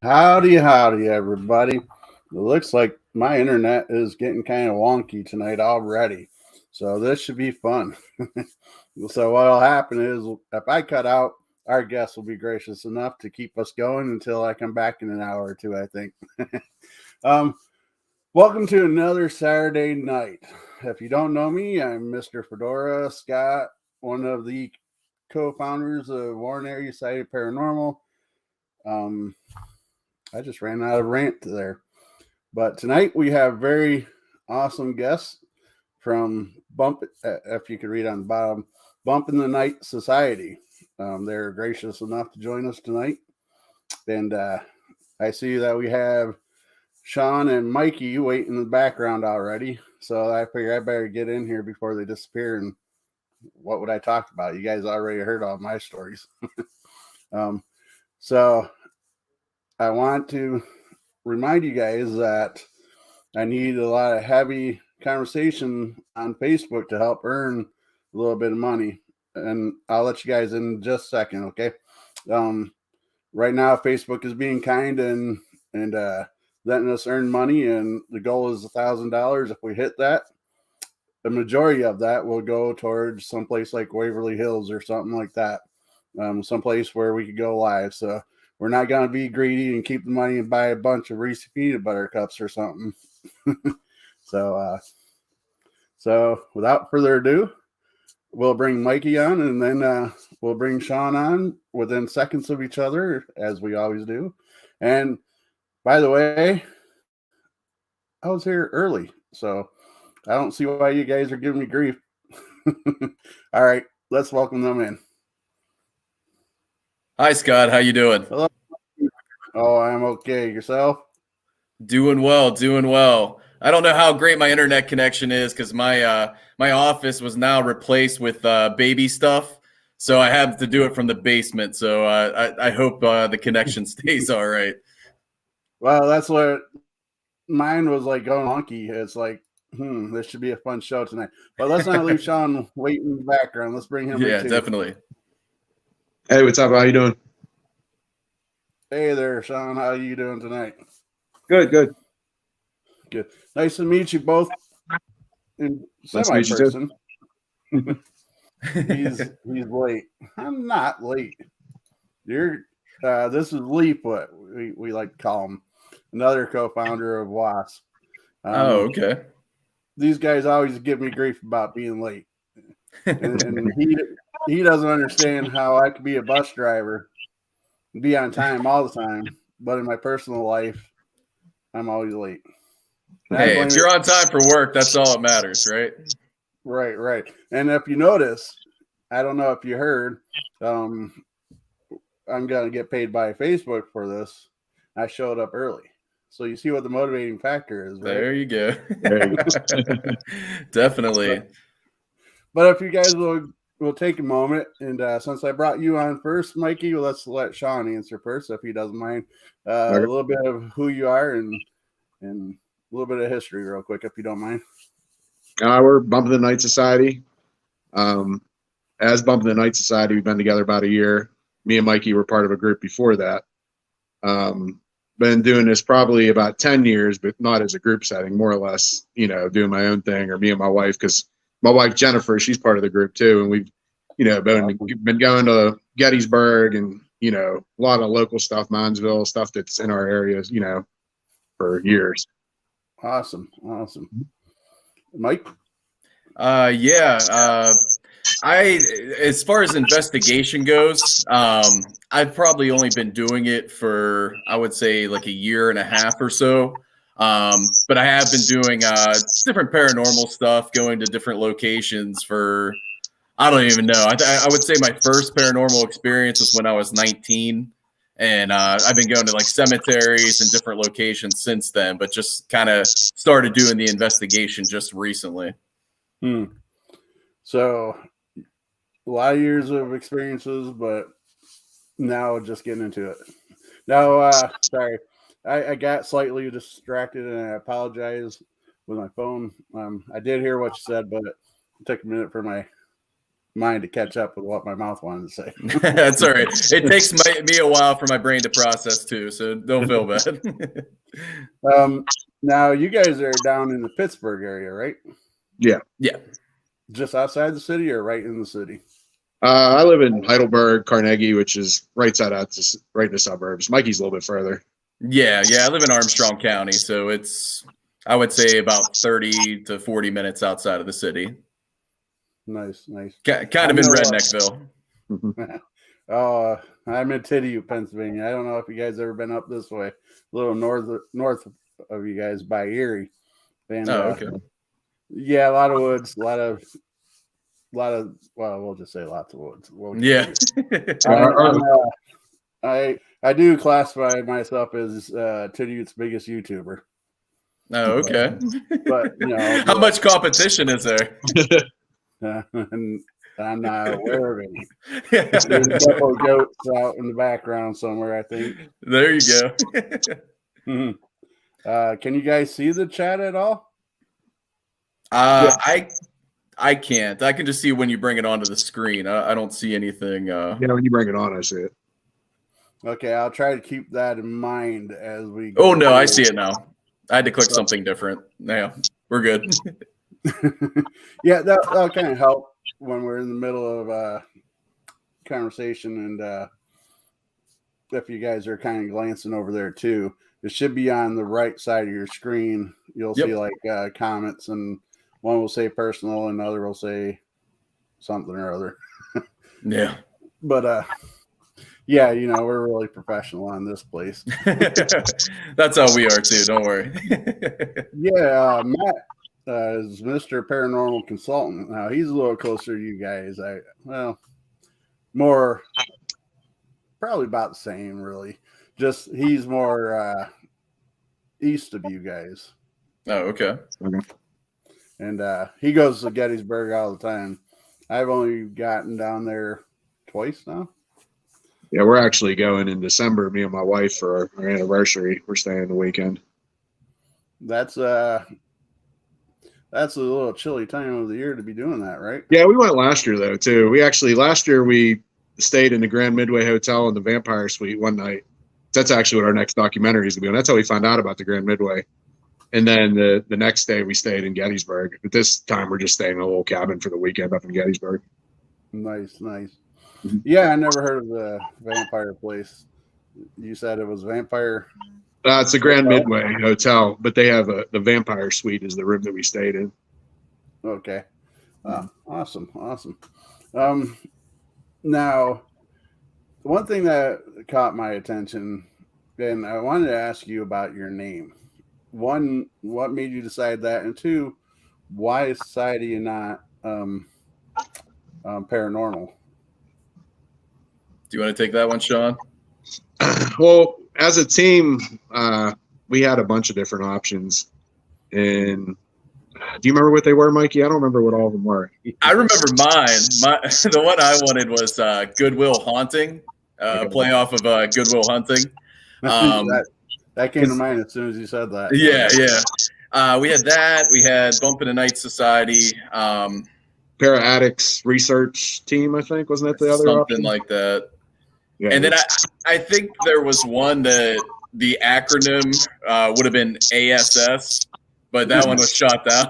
Howdy, everybody. It looks like my internet is getting kind of wonky tonight already. So this should be fun. So what'll happen is if I cut out, our guest will be gracious enough to keep us going until I come back in an hour or two, I think. um, Welcome to another Saturday night. If you don't know me, I'm Mr. Fedora Scott, one of the co-founders of Warren Area Society Paranormal. Um, I just ran out of rant there. But tonight we have very awesome guests from Bump, if you could read on the bottom, Bump in the Night Society. They're gracious enough to join us tonight. And I see that we have Sean and Mikey wait in the background already. So I figure I better get in here before they disappear. And what would I talk about? You guys already heard all my stories. So I want to remind you guys that I need a lot of heavy conversation on Facebook to help earn a little bit of money. And I'll let you guys in just a second, okay? Right now, Facebook is being kind and letting us earn money, and the goal is $1,000. If we hit that, the majority of that will go towards someplace like Waverly Hills or something like that, someplace where we could go live. So we're not going to be greedy and keep the money and buy a bunch of Reese peanut butter cups or something. So without further ado, we'll bring Mikey on, and then we'll bring Sean on within seconds of each other, as we always do. And by the way, I was here early, so I don't see why you guys are giving me grief. All right, let's welcome them in. Hi, Scott. How you doing? Hello. Oh, I'm okay. Yourself? Doing well. I don't know how great my internet connection is because my office was now replaced with baby stuff, so I have to do it from the basement. So I hope the connection stays all right. Well, that's what mine was like going honky. It's like, this should be a fun show tonight. But let's not leave Sean waiting in the background. Let's bring him in Yeah, too. definitely. Hey, what's up? How you doing? Hey there, Sean. How are you doing tonight? Good. Nice to meet you both in semi-person. He's late. I'm not late. This is Leefoot. We like to call him, another co-founder of WASP. Okay. These guys always give me grief about being late, and he doesn't understand how I could be a bus driver, be on time all the time, but in my personal life, I'm always late. Hey, if you're on time for work, that's all that matters, right? Right. And if you notice, I don't know if you heard, I'm going to get paid by Facebook for this. I showed up early. So you see what the motivating factor is, right? There you go. Definitely. But if you guys will take a moment, and since I brought you on first, Mikey, let's let Sean answer first, if he doesn't mind. A little bit of who you are and a little bit of history real quick, if you don't mind. We're Bump in the Night Society. As Bump in the Night Society, we've been together about a year. Me and Mikey were part of a group before that. Been doing this probably about 10 years, but not as a group setting, more or less, doing my own thing, or me and my wife, because my wife, Jennifer, she's part of the group too. And we've, been going to Gettysburg and, a lot of local stuff, Minesville, stuff that's in our areas, for years. Awesome. Mike? As far as investigation goes, I've probably only been doing it for, I would say, like a year and a half or so. But I have been doing different paranormal stuff, going to different locations for, I don't even know. I would say my first paranormal experience was when I was 19. And I've been going to like cemeteries and different locations since then, but just kind of started doing the investigation just recently. So a lot of years of experiences, but now just getting into it. Now, sorry, I got slightly distracted, and I apologize with my phone. I did hear what you said, but it took a minute for my mind to catch up with what my mouth wanted to say. That's all right. It takes me a while for my brain to process too, so don't feel bad. Now you guys are down in the Pittsburgh area, right? Yeah. Yeah. Just outside the city or right in the city? I live in Heidelberg, Carnegie, which is right in the suburbs. Mikey's a little bit further. Yeah. I live in Armstrong County, so it's, I would say, about 30 to 40 minutes outside of the city. Nice. Kind of in Redneckville. I'm in Tiddyu, Pennsylvania. I don't know if you guys ever been up this way, a little north of you guys by Erie. And, okay. Yeah, a lot of woods, a lot of. Well, we'll just say lots of woods. Yeah. I do classify myself as Tiddyute's biggest YouTuber. Oh, okay. But how much competition is there? And I'm not aware of any. There's a couple of goats out in the background somewhere, I think. There you go. Can you guys see the chat at all? I can't. I can just see when you bring it onto the screen. I don't see anything. Yeah, when you bring it on, I see it. Okay, I'll try to keep that in mind as we go. Oh, no, I see it now. I had to click something different. Yeah, we're good. Yeah, that'll kind of help when we're in the middle of a conversation. And if you guys are kind of glancing over there too, it should be on the right side of your screen. You'll see like comments, and one will say personal and the other will say something or other. Yeah. But yeah, we're really professional on this place. That's how we are too. Don't worry. Yeah, Matt is Mr. Paranormal Consultant. Now he's a little closer to you guys. More, probably about the same, really. Just he's more east of you guys. Oh, okay. And he goes to Gettysburg all the time. I've only gotten down there twice now. Yeah, we're actually going in December, me and my wife, for our anniversary. We're staying the weekend. That's a little chilly time of the year to be doing that, right? Yeah, we went last year, though, too. Last year we stayed in the Grand Midway Hotel in the Vampire Suite one night. That's actually what our next documentary is going to be on. That's how we found out about the Grand Midway. And then the next day we stayed in Gettysburg. But this time we're just staying in a little cabin for the weekend up in Gettysburg. Nice. Yeah, I never heard of the Vampire place. You said it was Vampire? It's a Grand Midway Hotel, but they have the Vampire Suite is the room that we stayed in. Okay. Awesome. Now, one thing that caught my attention, and I wanted to ask you about your name. One, what made you decide that? And two, why is society not paranormal? Do you want to take that one, Sean? Well, as a team, we had a bunch of different options. And do you remember what they were, Mikey? I don't remember what all of them were. I remember mine. The one I wanted was Goodwill Haunting, play off of Goodwill Hunting. That came to mind as soon as you said that. Yeah. We had that. We had Bump in the Night Society. Para Addicts Research Team, I think. Wasn't that the other something option? Like that. Yeah, and then I think there was one that the acronym would have been ASS, but that one was shot down.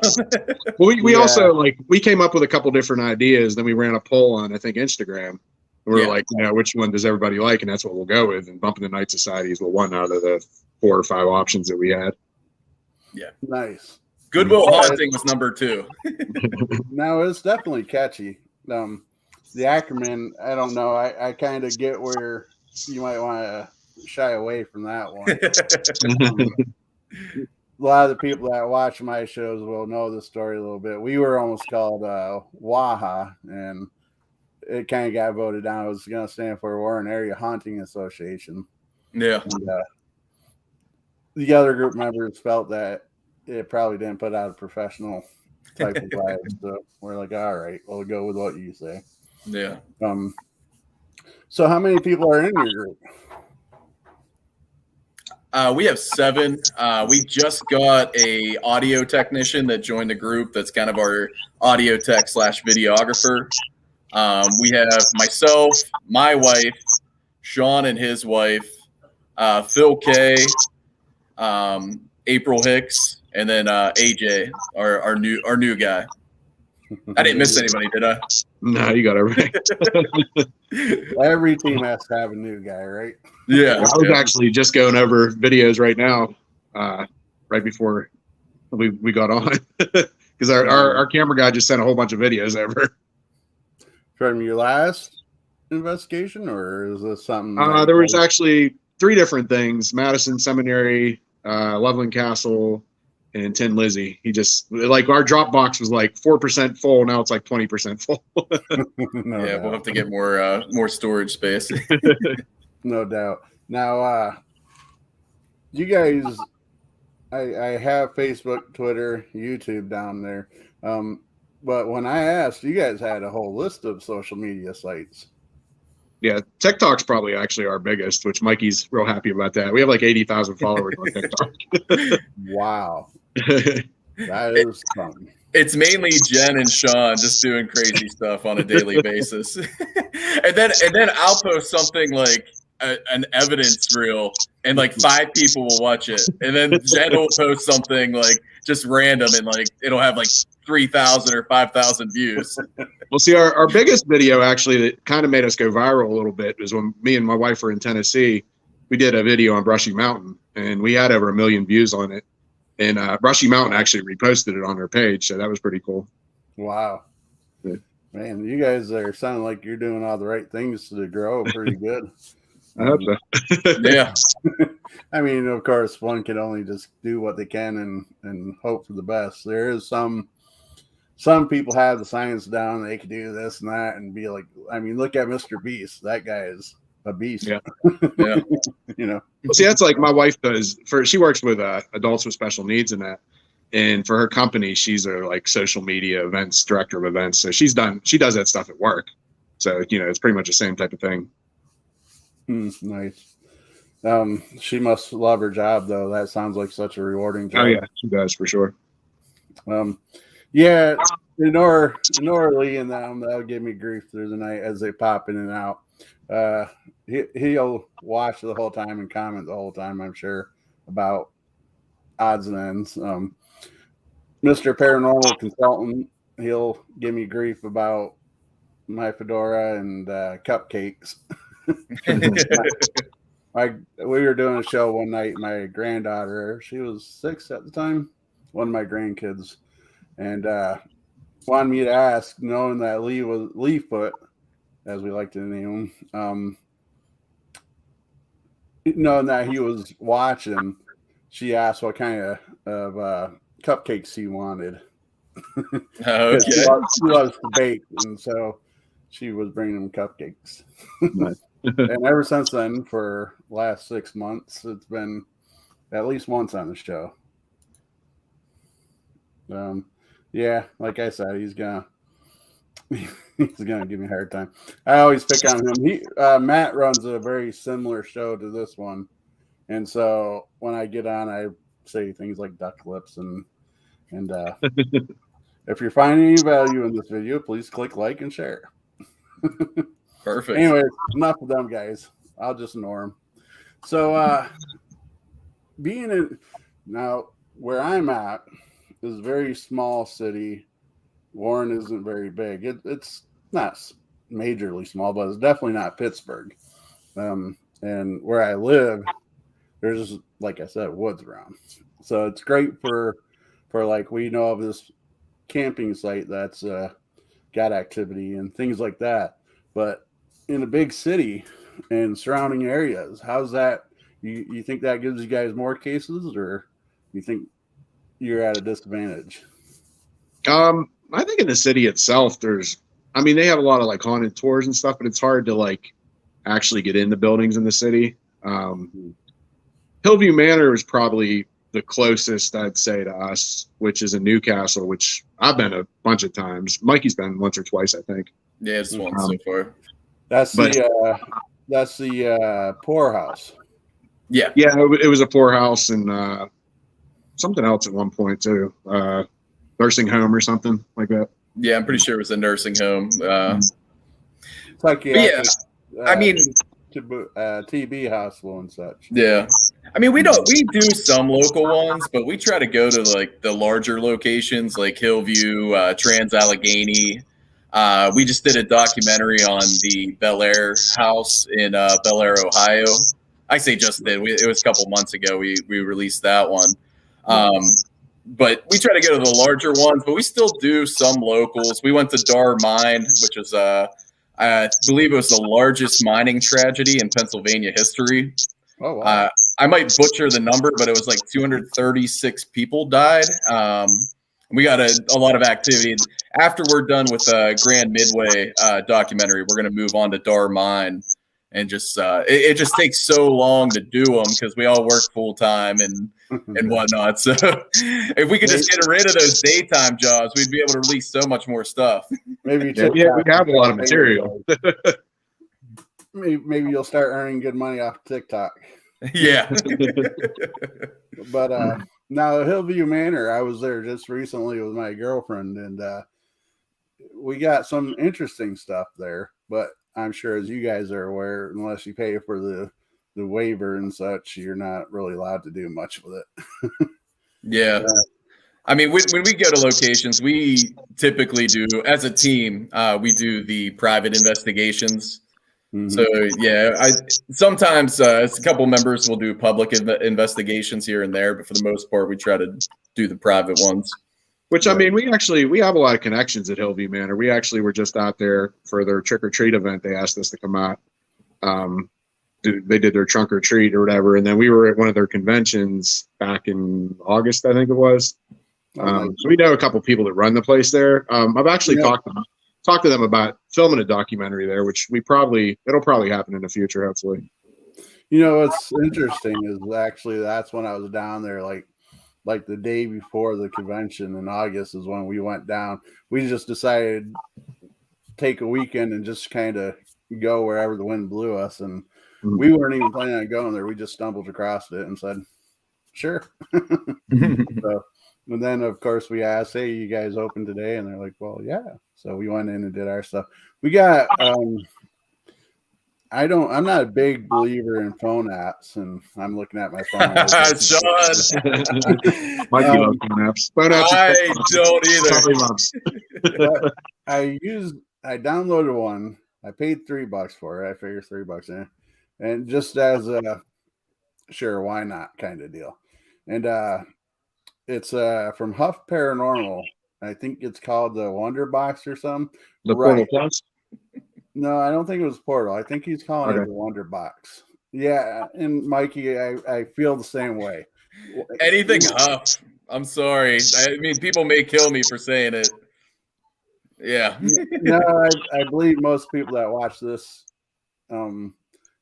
Well, we also we came up with a couple different ideas. Then we ran a poll on, I think, Instagram. And we were like, which one does everybody like? And that's what we'll go with. And Bump in the Night Society is one out of the 4 or 5 options that we had. Yeah. Nice. Goodwill Haunting was number 2. No, it's definitely catchy. The acronym, I don't know. I kind of get where you might want to shy away from that one. A lot of the people that watch my shows will know the story a little bit. We were almost called WAHA, and it kind of got voted down. It was going to stand for Warren Area Haunting Association. Yeah. And, the other group members felt that it probably didn't put out a professional type of vibe. So we're like, all right, we'll go with what you say. Yeah. So how many people are in your group? We have 7. We just got a audio technician that joined the group. That's kind of our audio tech / videographer. We have myself, my wife, Sean and his wife, Phil K, April Hicks, and then AJ, our new guy. I didn't miss anybody, did I? No, you got it right. Every team has to have a new guy, right? Yeah. I was actually just going over videos right now, right before we got on, because our camera guy just sent a whole bunch of videos over. From your last investigation, or is this something? There was actually 3 different things: Madison Seminary, Loveland Castle, and Tin Lizzie. He just, like, our Dropbox was like 4% full. Now it's like 20% full. No yeah, doubt. we'll have to get more storage space. No doubt. Now, you guys, I have Facebook, Twitter, YouTube down there. But when I asked, you guys had a whole list of social media sites. Yeah, TikTok's probably actually our biggest, which Mikey's real happy about that. We have like 80,000 followers on TikTok. Wow. That is something. It's mainly Jen and Sean just doing crazy stuff on a daily basis. and then I'll post something like an evidence reel, and like 5 people will watch it. And then Jen will post something like just random, and like it'll have like 3,000 or 5,000 views. Well, see, our biggest video actually that kind of made us go viral a little bit was when me and my wife were in Tennessee. We did a video on Brushy Mountain, and we had over 1 million views on it. And Brushy Mountain actually reposted it on their page, so that was pretty cool. Wow. Yeah. Man, you guys are sounding like you're doing all the right things to grow pretty good. I hope so. Yeah. I mean, of course, one can only just do what they can and hope for the best. There is some people have the science down. They can do this and that and be like, I mean, look at Mr. Beast. That guy is a beast. Yeah. You know. Well, see, that's like my wife does. She works with adults with special needs and that. And for her company, she's a like social media events director of events. So she does that stuff at work. So, it's pretty much the same type of thing. Nice. She must love her job, though. That sounds like such a rewarding job. Oh yeah, she does for sure. Yeah, Nora Lee and them, they'll give me grief through the night as they pop in and out. He'll watch the whole time and comment the whole time, I'm sure, about odds and ends. Mr. Paranormal Consultant, he'll give me grief about my fedora and cupcakes. We were doing a show one night. My granddaughter, she was 6 at the time, one of my grandkids, and wanted me to ask, knowing that Lee was Leefoot, as we like to name him, knowing that he was watching, she asked what kind of cupcakes he wanted. Okay. She loves to bake, and so she was bringing him cupcakes. Nice. And ever since then, for last 6 months, it's been at least once on the show. Yeah, like I said, he's gonna give me a hard time. I always pick on him. Matt runs a very similar show to this one, and so when I get on, I say things like duck lips and if you're finding any value in this video, please click like and share. Perfect. Anyway, enough of them guys. I'll just ignore them. So, now where I'm at is a very small city. Warren isn't very big. It's not majorly small, but it's definitely not Pittsburgh. And where I live, there's, like I said, woods around. So it's great for like, we know of this camping site that's got activity and things like that. But in a big city and surrounding areas, how's that? You think that gives you guys more cases, or you think you're at a disadvantage? I think in the city itself, they have a lot of like haunted tours and stuff, but it's hard to like actually get in the buildings in the city. Hillview Manor is probably the closest, I'd say, to us, which is in Newcastle, which I've been a bunch of times. Mikey's been once or twice, I think. Yeah, it's once so far. That's the poorhouse. Yeah. Yeah, it was a poorhouse and something else at one point too. Nursing home or something like that. Yeah, I'm pretty sure it was a nursing home. psychiatric. I mean, TB hospital and such. yeah. I mean, we do some local ones, but we try to go to like the larger locations like Hillview, Trans-Allegheny. We just did a documentary on the Bel Air house in Bel Air, Ohio. I say just did. It was a couple months ago we released that one. But we try to go to the larger ones, but we still do some locals. We went to Dar Mine, which is I believe it was the largest mining tragedy in Pennsylvania history. Oh, wow. I might butcher the number, but it was like 236 people died. We got a lot of activity. After we're done with Grand Midway documentary, we're going to move on to Dar Mine. And just it just takes so long to do them because we all work full time and whatnot. So if we could just get rid of those daytime jobs, we'd be able to release so much more stuff. Maybe we have a lot of material. Maybe you'll start earning good money off TikTok. Yeah. But now Hillview Manor, I was there just recently with my girlfriend, and we got some interesting stuff there. But I'm sure, as you guys are aware, unless you pay for the waiver and such, you're not really allowed to do much with it. Yeah. I mean, when we go to locations, we typically do, as a team, we do the private investigations. Mm-hmm. So, yeah, sometimes a couple members will do public investigations here and there, but for the most part, we try to do the private ones. Which, I mean, we have a lot of connections at Hillview Manor. We actually were just out there for their trick or treat event. They asked us to come out. They did their trunk or treat or whatever. And then we were at one of their conventions back in August, I think it was. So we know a couple people that run the place there. I've actually talked to them about filming a documentary there, which it'll probably happen in the future, hopefully. You know, what's interesting is actually that's when I was down there, like the day before the convention in August is when we went down. We just decided to take a weekend and just kind of go wherever the wind blew us. And we weren't even planning on going there. We just stumbled across it and said, sure. So, and then, of course, we asked, hey, you guys open today? And they're like, well, yeah. So we went in and did our stuff. We got I'm not a big believer in phone apps, and I'm looking at my phone. Sean. Mikey loves phone apps. I don't either. I downloaded one. I paid $3 for it. I figured $3 in, and just as a sure, why not kind of deal. And it's from Huff Paranormal. I think it's called the Wonder Box or something. The Portal Plus. No, I don't think it was Portal. I think he's calling it the Wonder Box. Yeah, and Mikey, I feel the same way. Anything Huff. I'm sorry. I mean, people may kill me for saying it. Yeah. No, I believe most people that watch this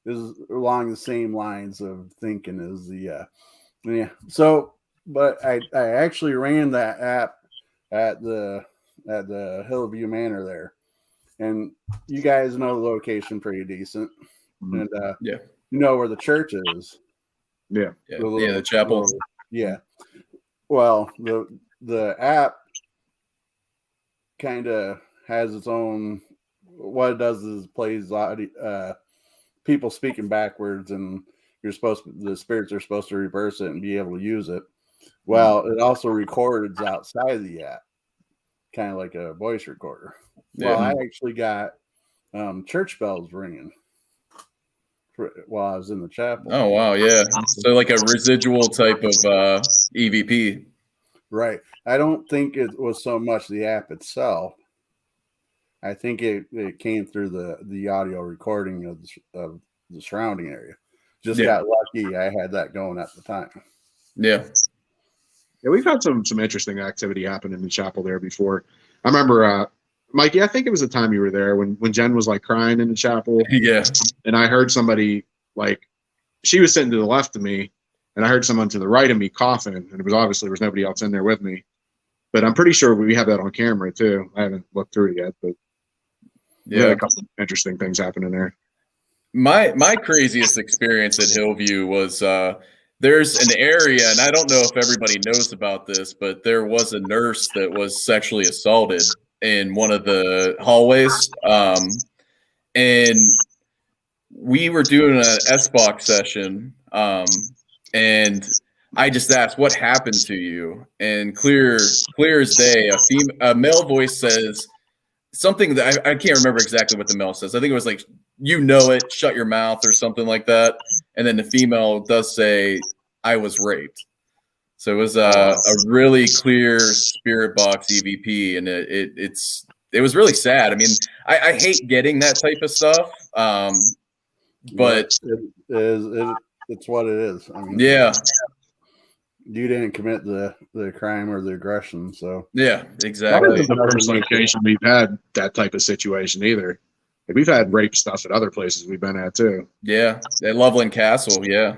is along the same lines of thinking as the yeah. So, but I actually ran that app at the Hillview Manor there. And you guys know the location pretty decent. And you know where the church is. Yeah. The chapel. Yeah. Well, the app kind of has its own, what it does is plays people speaking backwards, and the spirits are supposed to reverse it and be able to use it. Well, it also records outside of the app, kind of like a voice recorder. Well, I actually got church bells ringing while I was in the chapel. Oh, wow. Yeah. So like a residual type of EVP. Right. I don't think it was so much the app itself. I think it came through the audio recording of the surrounding area. Just got lucky. I had that going at the time. Yeah. Yeah, we've had some interesting activity happen in the chapel there before. I remember, Mikey, I think it was the time you were there when Jen was like crying in the chapel. Yeah. And I heard somebody, like, she was sitting to the left of me, and I heard someone to the right of me coughing, and it was obviously there was nobody else in there with me. But I'm pretty sure we have that on camera too. I haven't looked through it yet, but we had a couple of interesting things happening there. My craziest experience at Hillview was there's an area, and I don't know if everybody knows about this, but there was a nurse that was sexually assaulted in one of the hallways. and we were doing an S-Box session, and I just asked, "What happened to you?" And clear as day, a male voice says something that I can't remember exactly what the male says. I think it was like, "You know it, shut your mouth," or something like that. And then the female does say, "I was raped." So it was a really clear spirit box EVP, and it was really sad. I mean, I hate getting that type of stuff, but it's what it is. I mean, yeah, you didn't commit the crime or the aggression, so yeah, That exactly. isn't the first location we've had that type of situation either. Like, we've had rape stuff at other places we've been at too. Yeah, at Loveland Castle, yeah.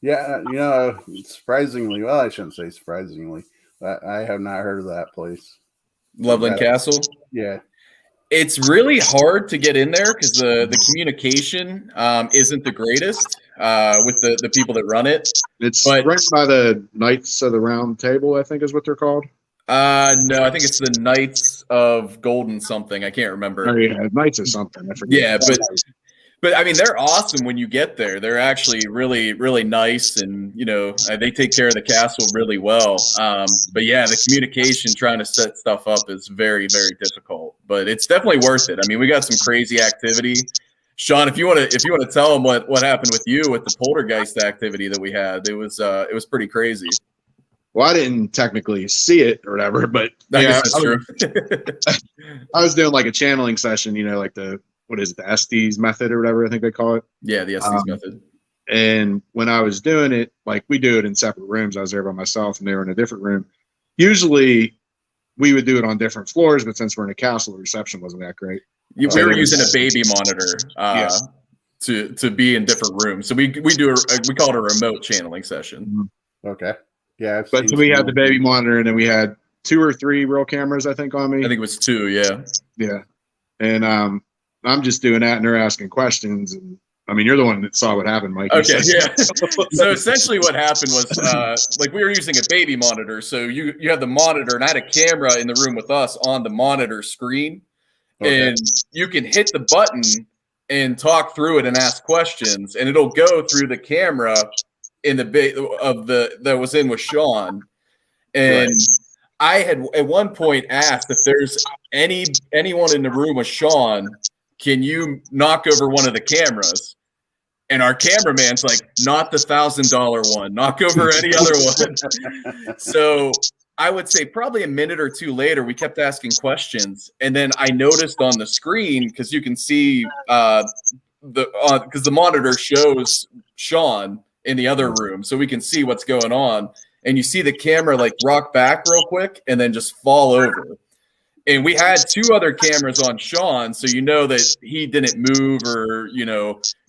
Yeah, surprisingly, well, I shouldn't say surprisingly, I have not heard of that place. Loveland Castle. Yeah. It's really hard to get in there because the communication isn't the greatest with the people that run it. It's right by the Knights of the Round Table, I think is what they're called. No, I think it's the Knights of Golden something. I can't remember. Oh, yeah, Knights of something. I forget. Yeah, but I mean, they're awesome when you get there. They're actually really, really nice, and they take care of the castle really well. But yeah, the communication trying to set stuff up is very, very difficult. But it's definitely worth it. I mean, we got some crazy activity. Sean, if you want to tell them what happened with you with the poltergeist activity that we had, it was pretty crazy. Well, I didn't technically see it or whatever, but I guess that's true. I was doing like a channeling session, like the Estes method or whatever I think they call it. Yeah, the Estes method. And when I was doing it, like, we do it in separate rooms. I was there by myself and they were in a different room. Usually we would do it on different floors, but since we're in a castle, the reception wasn't that great. We were using a baby monitor to be in different rooms. So we call it a remote channeling session. Okay. Yeah. But so we had the baby monitor, and then we had 2 or 3 real cameras, I think, on me. I think it was 2, yeah. Yeah. And I'm just doing that, and they're asking questions. And I mean, you're the one that saw what happened, Mike. Okay, yeah. So essentially what happened was, like, we were using a baby monitor. So you have the monitor, and I had a camera in the room with us on the monitor screen. Okay. And you can hit the button and talk through it and ask questions, and it'll go through the camera in that was in with Sean. And I had at one point asked if there's anyone in the room with Sean, can you knock over one of the cameras? And our cameraman's like, not the $1,000 one, knock over any other one. So I would say probably a minute or two later, we kept asking questions. And then I noticed on the screen, because you can see because the monitor shows Sean in the other room, so we can see what's going on. And you see the camera like rock back real quick and then just fall over. And we had 2 other cameras on Sean, so that he didn't move or,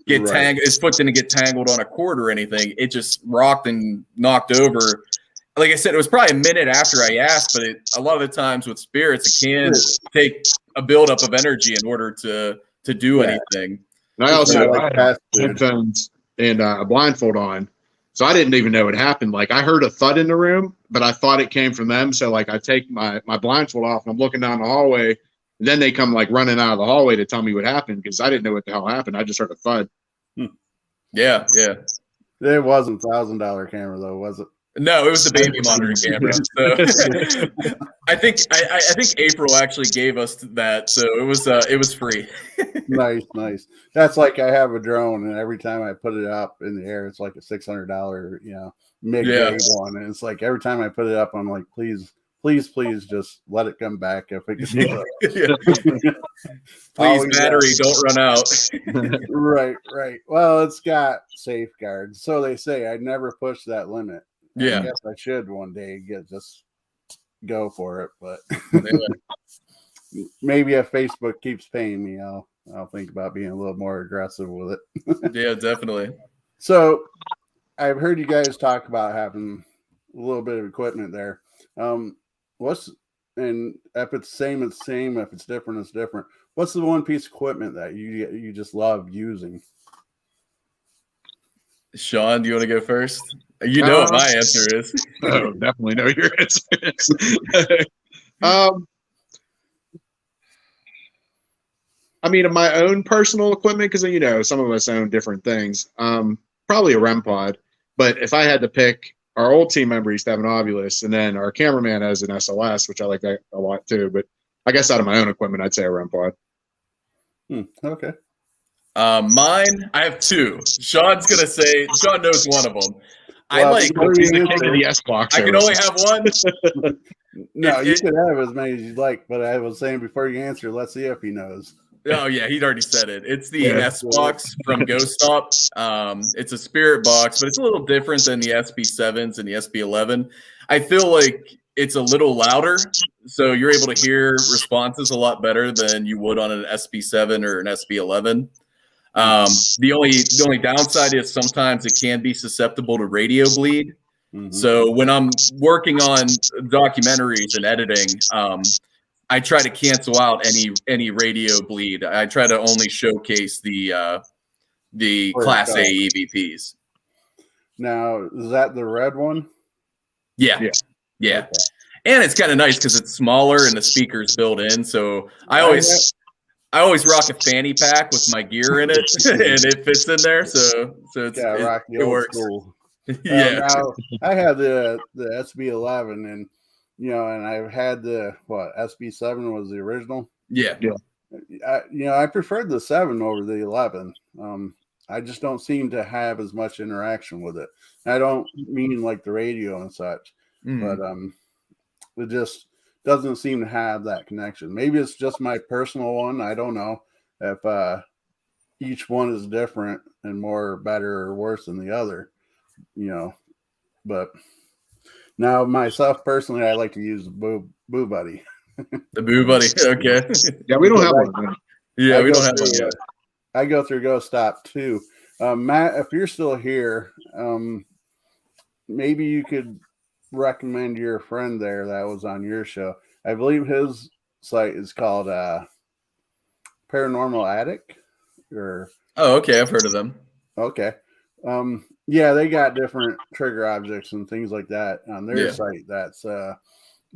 get tangled. His foot didn't get tangled on a cord or anything. It just rocked and knocked over. Like I said, it was probably a minute after I asked, but a lot of the times with spirits, it can take a buildup of energy in order to do anything. And I also had headphones and a blindfold on, so I didn't even know it happened. Like, I heard a thud in the room, but I thought it came from them. So like, I take my blindfold off and I'm looking down the hallway, and then they come like running out of the hallway to tell me what happened, because I didn't know what the hell happened. I just heard a thud. Yeah. It wasn't $1,000 camera though, was it? No, it was the baby monitor camera. So I think April actually gave us that, so it was free. Nice. That's like I have a drone, and every time I put it up in the air, it's like a $600, mid-grade one, and it's like every time I put it up, I'm like, please, just let it come back if it can. Please, battery, don't run out. Right. Well, it's got safeguards, so they say. I never push that limit. Yeah, I guess I should one day just go for it, but maybe if Facebook keeps paying me, I'll think about being a little more aggressive with it. Yeah, definitely. So I've heard you guys talk about having a little bit of equipment there. And if it's same, it's same. If it's different, it's different. What's the one piece of equipment that you just love using? Sean, do you want to go first? You know what my answer is. Oh, definitely know your answer is. I mean, of my own personal equipment, because you know some of us own different things. Probably a REM pod. But if I had to pick, our old team member used to have an Ovilus, and then our cameraman has an SLS, which I like that a lot too. But I guess out of my own equipment, I'd say a REM pod. Okay. Mine, I have two. Sean knows one of them. I Well, like. He's the king of the S box. I can only have one. No, you could have as many as you'd like, but I was saying before you answer, let's see if he knows. Oh yeah, he'd already said it. It's the S box from Ghost Stop. It's a spirit box, but it's a little different than the SB7s and the SB11. I feel like it's a little louder, so you're able to hear responses a lot better than you would on an SB7 or an SB11. The only downside is sometimes it can be susceptible to radio bleed. Mm-hmm. So when I'm working on documentaries and editing, I try to cancel out any radio bleed. I try to only showcase the Class A EVPs. Now, is that the red one? Yeah. Okay. And it's kind of nice because it's smaller and the speaker's built in. So I always rock a fanny pack with my gear in it, and it fits in there. So it works. School. Yeah. Now, I have the SB11, and and I've had the SB7 was the original. Yeah. I preferred the 7 over the 11. I just don't seem to have as much interaction with it. I don't mean like the radio and such, but it just doesn't seem to have that connection. Maybe it's just my personal one. I don't know if each one is different and more better or worse than the other, but now myself personally, I like to use the Boo Buddy. The Boo Buddy. Okay. Yeah, we don't have one. Yeah, we don't have one yet. I go through Ghost Stop too. Matt, if you're still here, maybe you could recommend your friend there that was on your show. I believe his site is called Paranormal Attic. Oh, okay. I've heard of them. Okay. Yeah, they got different trigger objects and things like that on their site that's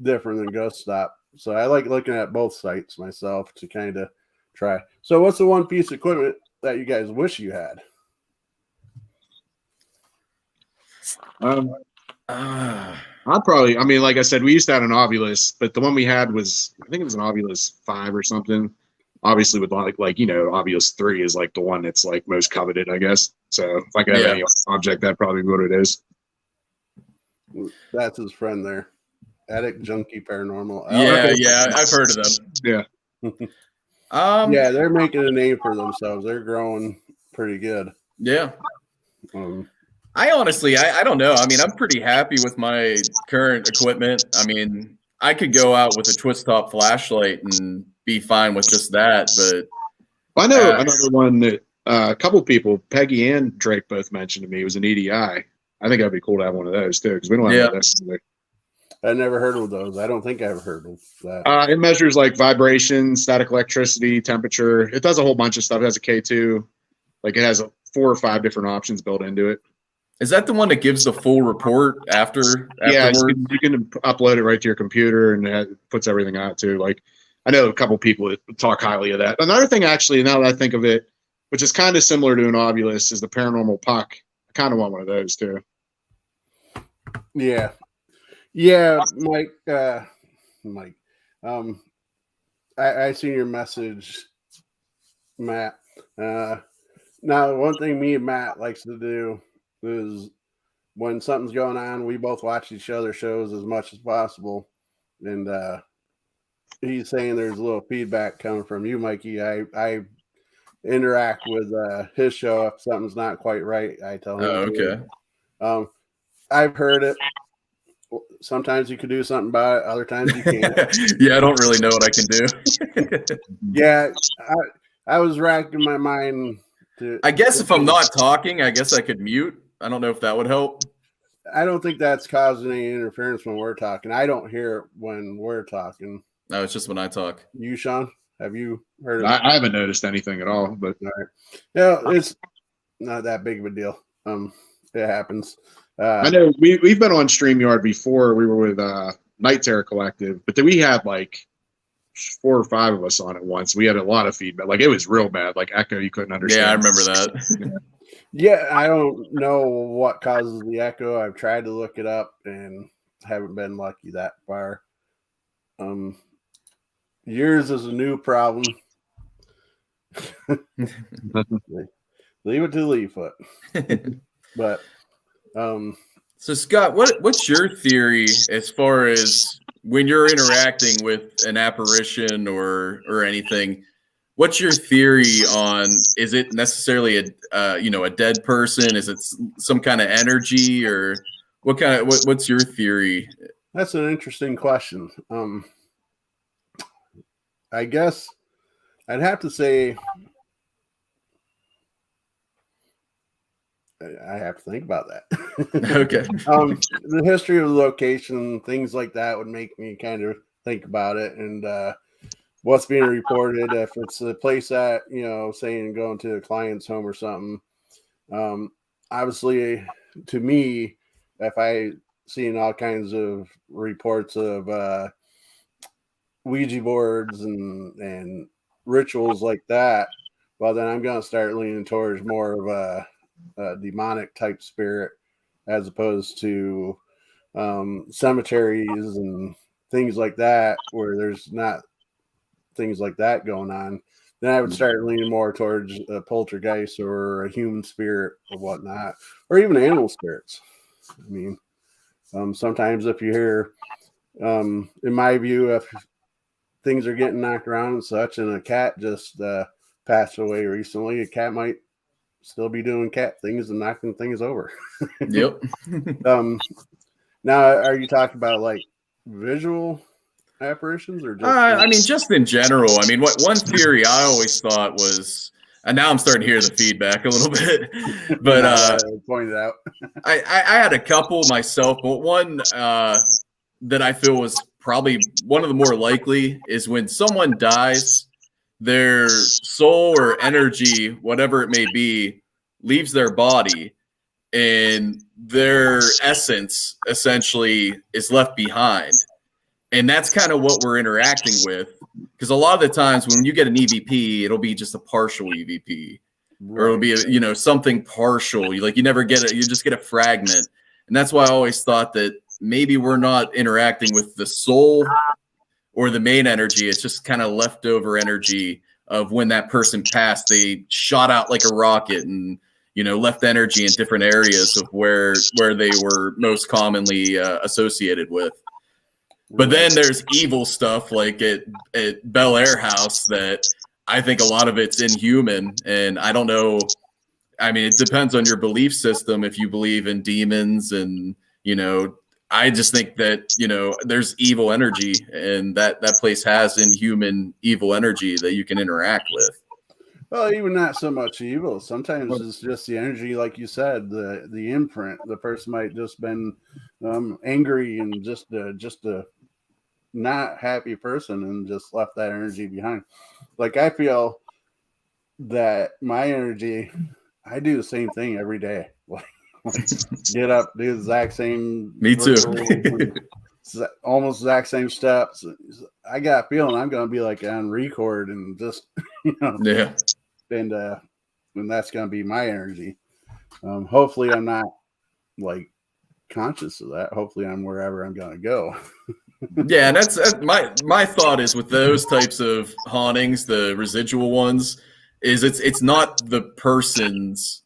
different than Ghost Stop. So I like looking at both sites myself to kind of try. So what's the one piece of equipment that you guys wish you had? Like I said, we used to have an Ovilus, but the one we had was, I think it was an Ovilus 5 or something. Obviously with Ovilus 3 is like the one that's like most coveted, I guess. So if I could have any object, that'd probably be what it is. That's his friend there. Attic Junkie Paranormal. Yeah, I've heard of them. Yeah. Yeah, they're making a name for themselves. They're growing pretty good. Yeah. I honestly, I don't know. I mean, I'm pretty happy with my current equipment. I mean, I could go out with a twist top flashlight and be fine with just that. But I know another one that a couple people, Peggy and Drake, both mentioned to me was an EDI. I think that'd be cool to have one of those too, because we don't have those either. I never heard of those. I don't think I've heard of that. It measures like vibration, static electricity, temperature. It does a whole bunch of stuff. It has a K2. Like it has 4 or 5 different options built into it. Is that the one that gives the full report afterwards? Yeah, you can upload it right to your computer, and it puts everything out too. Like I know a couple people that talk highly of that. Another thing, actually, now that I think of it, which is kind of similar to an Ovilus, is the Paranormal Puck. I kind of want one of those too. Yeah, Mike. I seen your message, Matt. Now, one thing me and Matt likes to do is when something's going on, we both watch each other's shows as much as possible. And he's saying there's a little feedback coming from you, Mikey. I interact with his show. If something's not quite right, I tell him. Oh, okay. I've heard it. Sometimes you can do something about it. Other times you can't. Yeah, I don't really know what I can do. Yeah, I was racking my mind. I guess if I'm not talking, I guess I could mute. I don't know if that would help. I don't think that's causing any interference when we're talking. I don't hear it when we're talking. No, it's just when I talk. You, Sean, have you heard of it? I haven't noticed anything at all. But it's not that big of a deal. It happens. I know we've been on StreamYard before. We were with Night Terror Collective, but then we had like 4 or 5 of us on it once. We had a lot of feedback. Like, it was real bad, like echo you couldn't understand. Yeah, I remember that. Yeah, I don't know what causes the echo. I've tried to look it up and haven't been lucky that far. Yours is a new problem. Leave it to Leefoot. But so Scott, what's your theory as far as when you're interacting with an apparition or anything? What's your theory on, is it necessarily a dead person? Is it some kind of energy, or what's your theory? That's an interesting question. I guess I'd have to say I have to think about that. Okay. The history of the location, things like that would make me kind of think about it, and what's being reported. If it's a place that, saying going to a client's home or something, obviously, to me, if I seen all kinds of reports of Ouija boards and rituals like that, well, then I'm going to start leaning towards more of a demonic type spirit, as opposed to cemeteries and things like that, where there's not things like that going on. Then I would start leaning more towards a poltergeist or a human spirit or whatnot, or even animal spirits. I mean, sometimes if you hear, in my view, if things are getting knocked around and such, and a cat just passed away recently, a cat might still be doing cat things and knocking things over. Yep. Now, are you talking about like visual apparitions, or just just in general? I mean, one theory I always thought was, and now I'm starting to hear the feedback a little bit, but pointed out. I had a couple myself, but one that I feel was probably one of the more likely is when someone dies, their soul or energy, whatever it may be, leaves their body, and their essence essentially is left behind. And that's kind of what we're interacting with, because a lot of the times when you get an EVP, it'll be just a partial EVP, or it'll be something partial. You never get it; you just get a fragment. And that's why I always thought that maybe we're not interacting with the soul or the main energy. It's just kind of leftover energy of when that person passed. They shot out like a rocket and left energy in different areas of where they were most commonly associated with. But then there's evil stuff like at Bel Air House that I think a lot of it's inhuman. And I don't know. I mean, it depends on your belief system. If you believe in demons and, I just think that, there's evil energy, and that place has inhuman evil energy that you can interact with. Well, even not so much evil. Sometimes it's just the energy, like you said, the imprint. The person might just been angry and just a not happy person and just left that energy behind. Like, I feel that my energy, I do the same thing every day. Get up, do the exact same. Me too. Almost exact same steps. I got a feeling I'm going to be like on record and just, Yeah. And that's going to be my energy. Hopefully I'm not like conscious of that. Hopefully I'm wherever I'm going to go. Yeah, and that's my thought is with those types of hauntings, the residual ones, is it's not the person's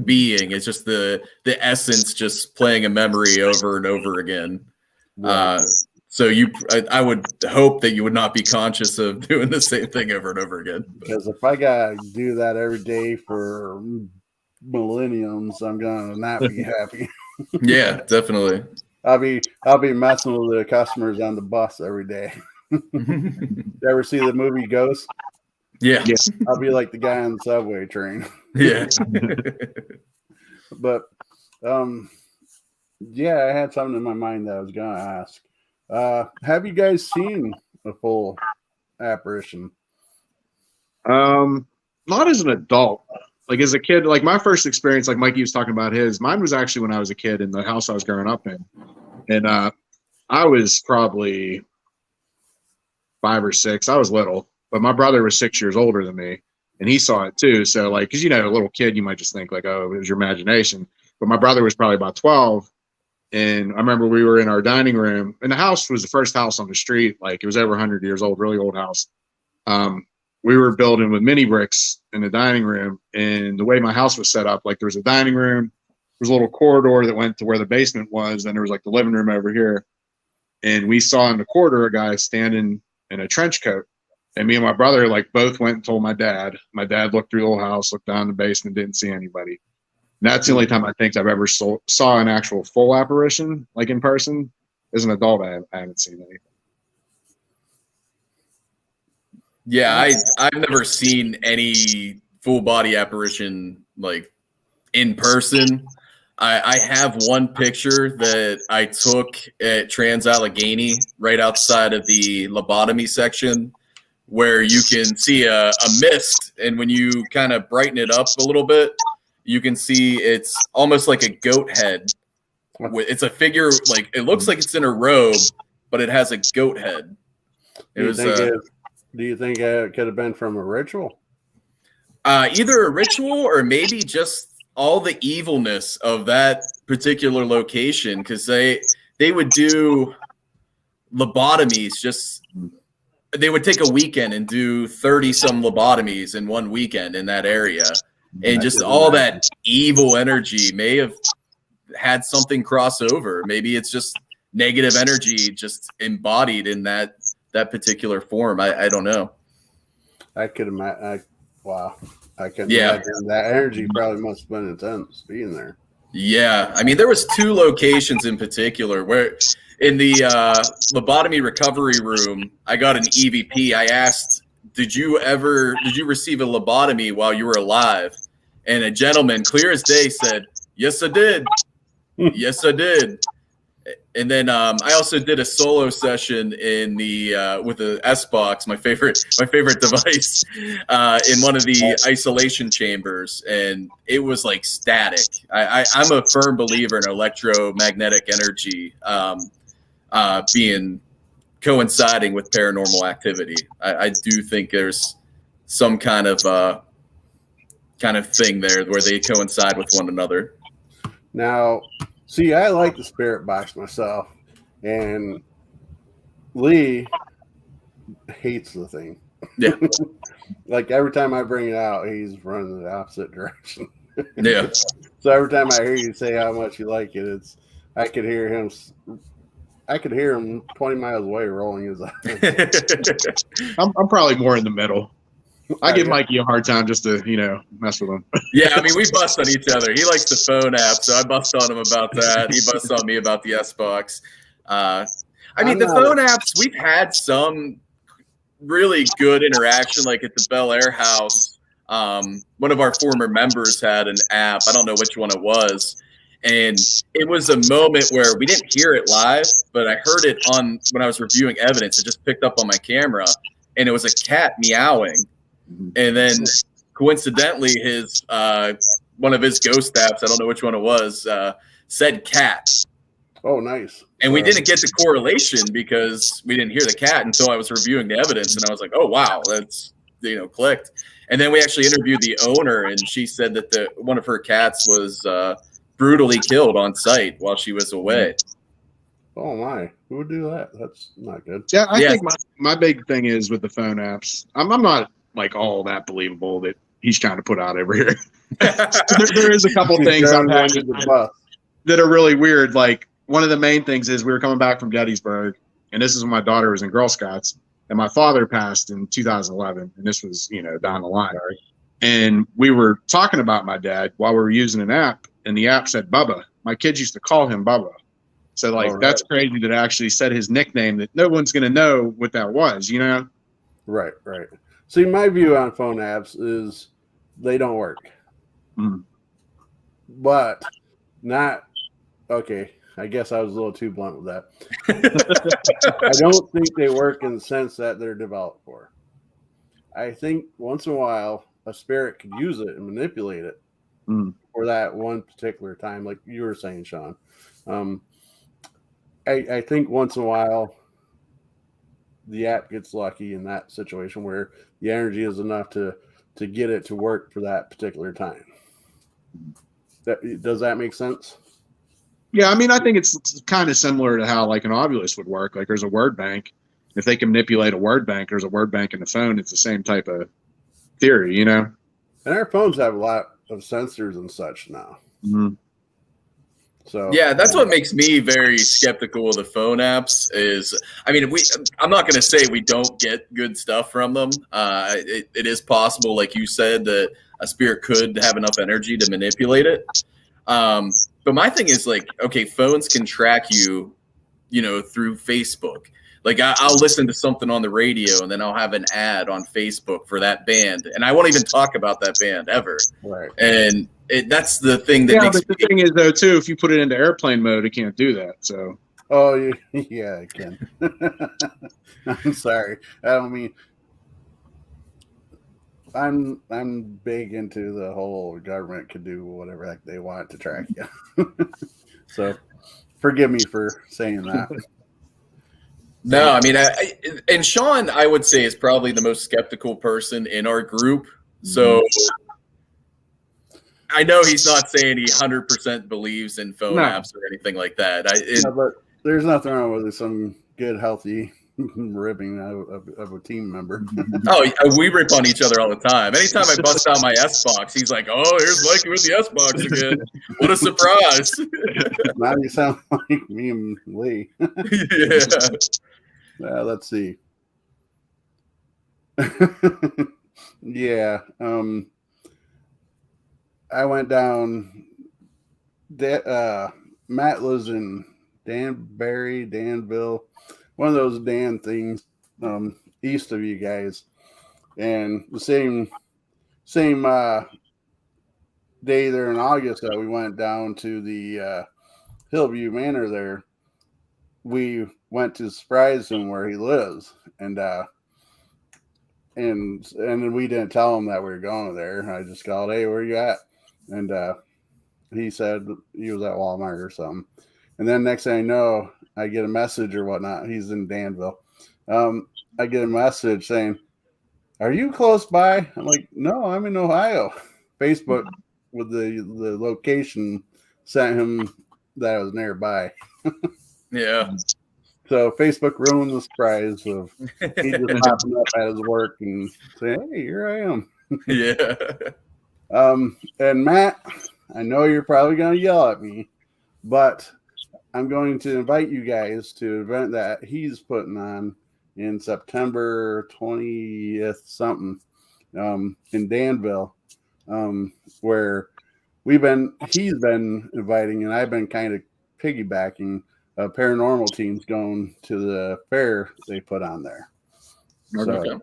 being, it's just the essence just playing a memory over and over again. Right. So I would hope that you would not be conscious of doing the same thing over and over again. Because if I gotta do that every day for millenniums, I'm gonna not be happy. Yeah, definitely. I'll be messing with the customers on the bus every day. You ever see the movie Ghost? Yeah. I'll be like the guy on the subway train. Yeah. But yeah, I had something in my mind that I was gonna ask. Have you guys seen a full apparition? Not as an adult. Like as a kid, like my first experience, like Mikey was talking about his, mine was actually when I was a kid in the house I was growing up in. And I was probably 5 or 6. I was little, but my brother was 6 years older than me, and he saw it too. So like, because a little kid, you might just think like, oh, it was your imagination. But my brother was probably about 12, and I remember we were in our dining room, and the house was the first house on the street. Like, it was over 100 years old, really old house. We were building with mini bricks in the dining room, and the way my house was set up, like there was a dining room, there was a little corridor that went to where the basement was, and there was like the living room over here. And we saw in the corridor a guy standing in a trench coat. And me and my brother like both went and told my dad. My dad looked through the whole house, looked down the basement, didn't see anybody. And that's the only time I think I've ever saw an actual full apparition, like in person. As an adult, I haven't seen anything. Yeah, I've never seen any full body apparition like in person. I have one picture that I took at Trans Allegheny, right outside of the lobotomy section, where you can see a mist, and when you kind of brighten it up a little bit, you can see it's almost like a goat head. It's a figure, like it looks like it's in a robe, but it has a goat head. Do you think it could have been from a ritual? Either a ritual or maybe just all the evilness of that particular location, because they would do lobotomies. They would take a weekend and do 30 some lobotomies in one weekend in that area, and just all that evil energy may have had something cross over. Maybe it's just negative energy just embodied in that particular form. I don't know. I could imagine. Wow. I can imagine that energy probably must have been intense being there. Yeah. I mean, there was 2 locations in particular where in the lobotomy recovery room, I got an EVP. I asked, did you receive a lobotomy while you were alive? And a gentleman, clear as day, said, yes, I did. Yes, I did. And then I also did a solo session in the with the S box, my favorite device, in one of the isolation chambers, and it was like static. I'm a firm believer in electromagnetic energy being coinciding with paranormal activity. I do think there's some kind of thing there where they coincide with one another. Now, see, I like the spirit box myself, and Lee hates the thing. Yeah. Like every time I bring it out, he's running the opposite direction. Yeah. So every time I hear you say how much you like it, I could hear him 20 miles away rolling his eyes. I'm probably more in the middle. I give Mikey a hard time just to, mess with him. Yeah, I mean, we bust on each other. He likes the phone app, so I bust on him about that. He busts on me about the S-Box. I mean, the phone apps, we've had some really good interaction, like at the Bel Air house. One of our former members had an app. I don't know which one it was. And it was a moment where we didn't hear it live, but I heard it when I was reviewing evidence. It just picked up on my camera, and it was a cat meowing. And then coincidentally, his one of his ghost apps, I don't know which one it was, said cat. Oh, nice. And we didn't get the correlation because we didn't hear the cat until I was reviewing the evidence, and I was like, oh wow, that's clicked. And then we actually interviewed the owner, and she said that one of her cats was brutally killed on site while she was away. Oh my, who would do that? That's not good. Yeah, I think my big thing is with the phone apps, I'm not like all that believable that he's trying to put out over here. there is a couple things I've had that are really weird. Like one of the main things is we were coming back from Gettysburg, and this is when my daughter was in Girl Scouts, and my father passed in 2011, and this was down the line. Right? And we were talking about my dad while we were using an app, and the app said Bubba. My kids used to call him Bubba. So that's crazy that it actually said his nickname that no one's going to know what that was, Right. See, my view on phone apps is they don't work. But not, okay, I guess I was a little too blunt with that. I don't think they work in the sense that they're developed for. I think once in a while, a spirit could use it and manipulate it for that one particular time, like you were saying, Sean. I think once in a while the app gets lucky in that situation where the energy is enough to get it to work for that particular time. Does that make sense? Yeah, I mean, I think it's kind of similar to how like an Ovilus would work. Like there's a word bank. If they can manipulate a word bank, there's a word bank in the phone. It's the same type of theory, you know? And our phones have a lot of sensors and such now. Mm-hmm. So yeah, that's what makes me very skeptical of the phone apps. I mean, I'm not going to say we don't get good stuff from them. It is possible, like you said, that a spirit could have enough energy to manipulate it. But my thing is like, okay, phones can track you, through Facebook. Like I'll listen to something on the radio and then I'll have an ad on Facebook for that band, and I won't even talk about that band ever. Right. And that's the thing that makes. But the thing is though too, if you put it into airplane mode, it can't do that. So. Oh yeah, it can. I'm sorry. I don't mean. I'm big into the whole government could do whatever heck they want to track you. So, forgive me for saying that. No, I mean, and Sean, I would say, is probably the most skeptical person in our group. So I know he's not saying he 100% believes in phone apps or anything like that. But there's nothing wrong with some good, healthy ribbing of a team member. Oh, we rip on each other all the time. Anytime I bust out my S-Box, he's like, oh, here's Mikey with the S-Box again. What a surprise. Now you sound like me and Lee. Yeah. Let's see. Yeah. I went down. Matt lives in Danville, one of those Dan things, east of you guys, and the same day there in August that we went down to the Hillview Manor there. We went to surprise him where he lives, and then we didn't tell him that we were going there. I just called, hey, where you at? And he said he was at Walmart or something. And then next thing I know, I get a message or whatnot. He's in Danville. I get a message saying, are you close by? I'm like, no, I'm in Ohio. Facebook with the location sent him that I was nearby. Yeah. So Facebook ruined the surprise of he just popping up at his work and saying, hey, here I am. Yeah. And Matt, I know you're probably going to yell at me, but I'm going to invite you guys to an event that he's putting on in September 20th something in Danville, where he's been inviting, and I've been kind of piggybacking paranormal teams going to the fair they put on there. Okay. So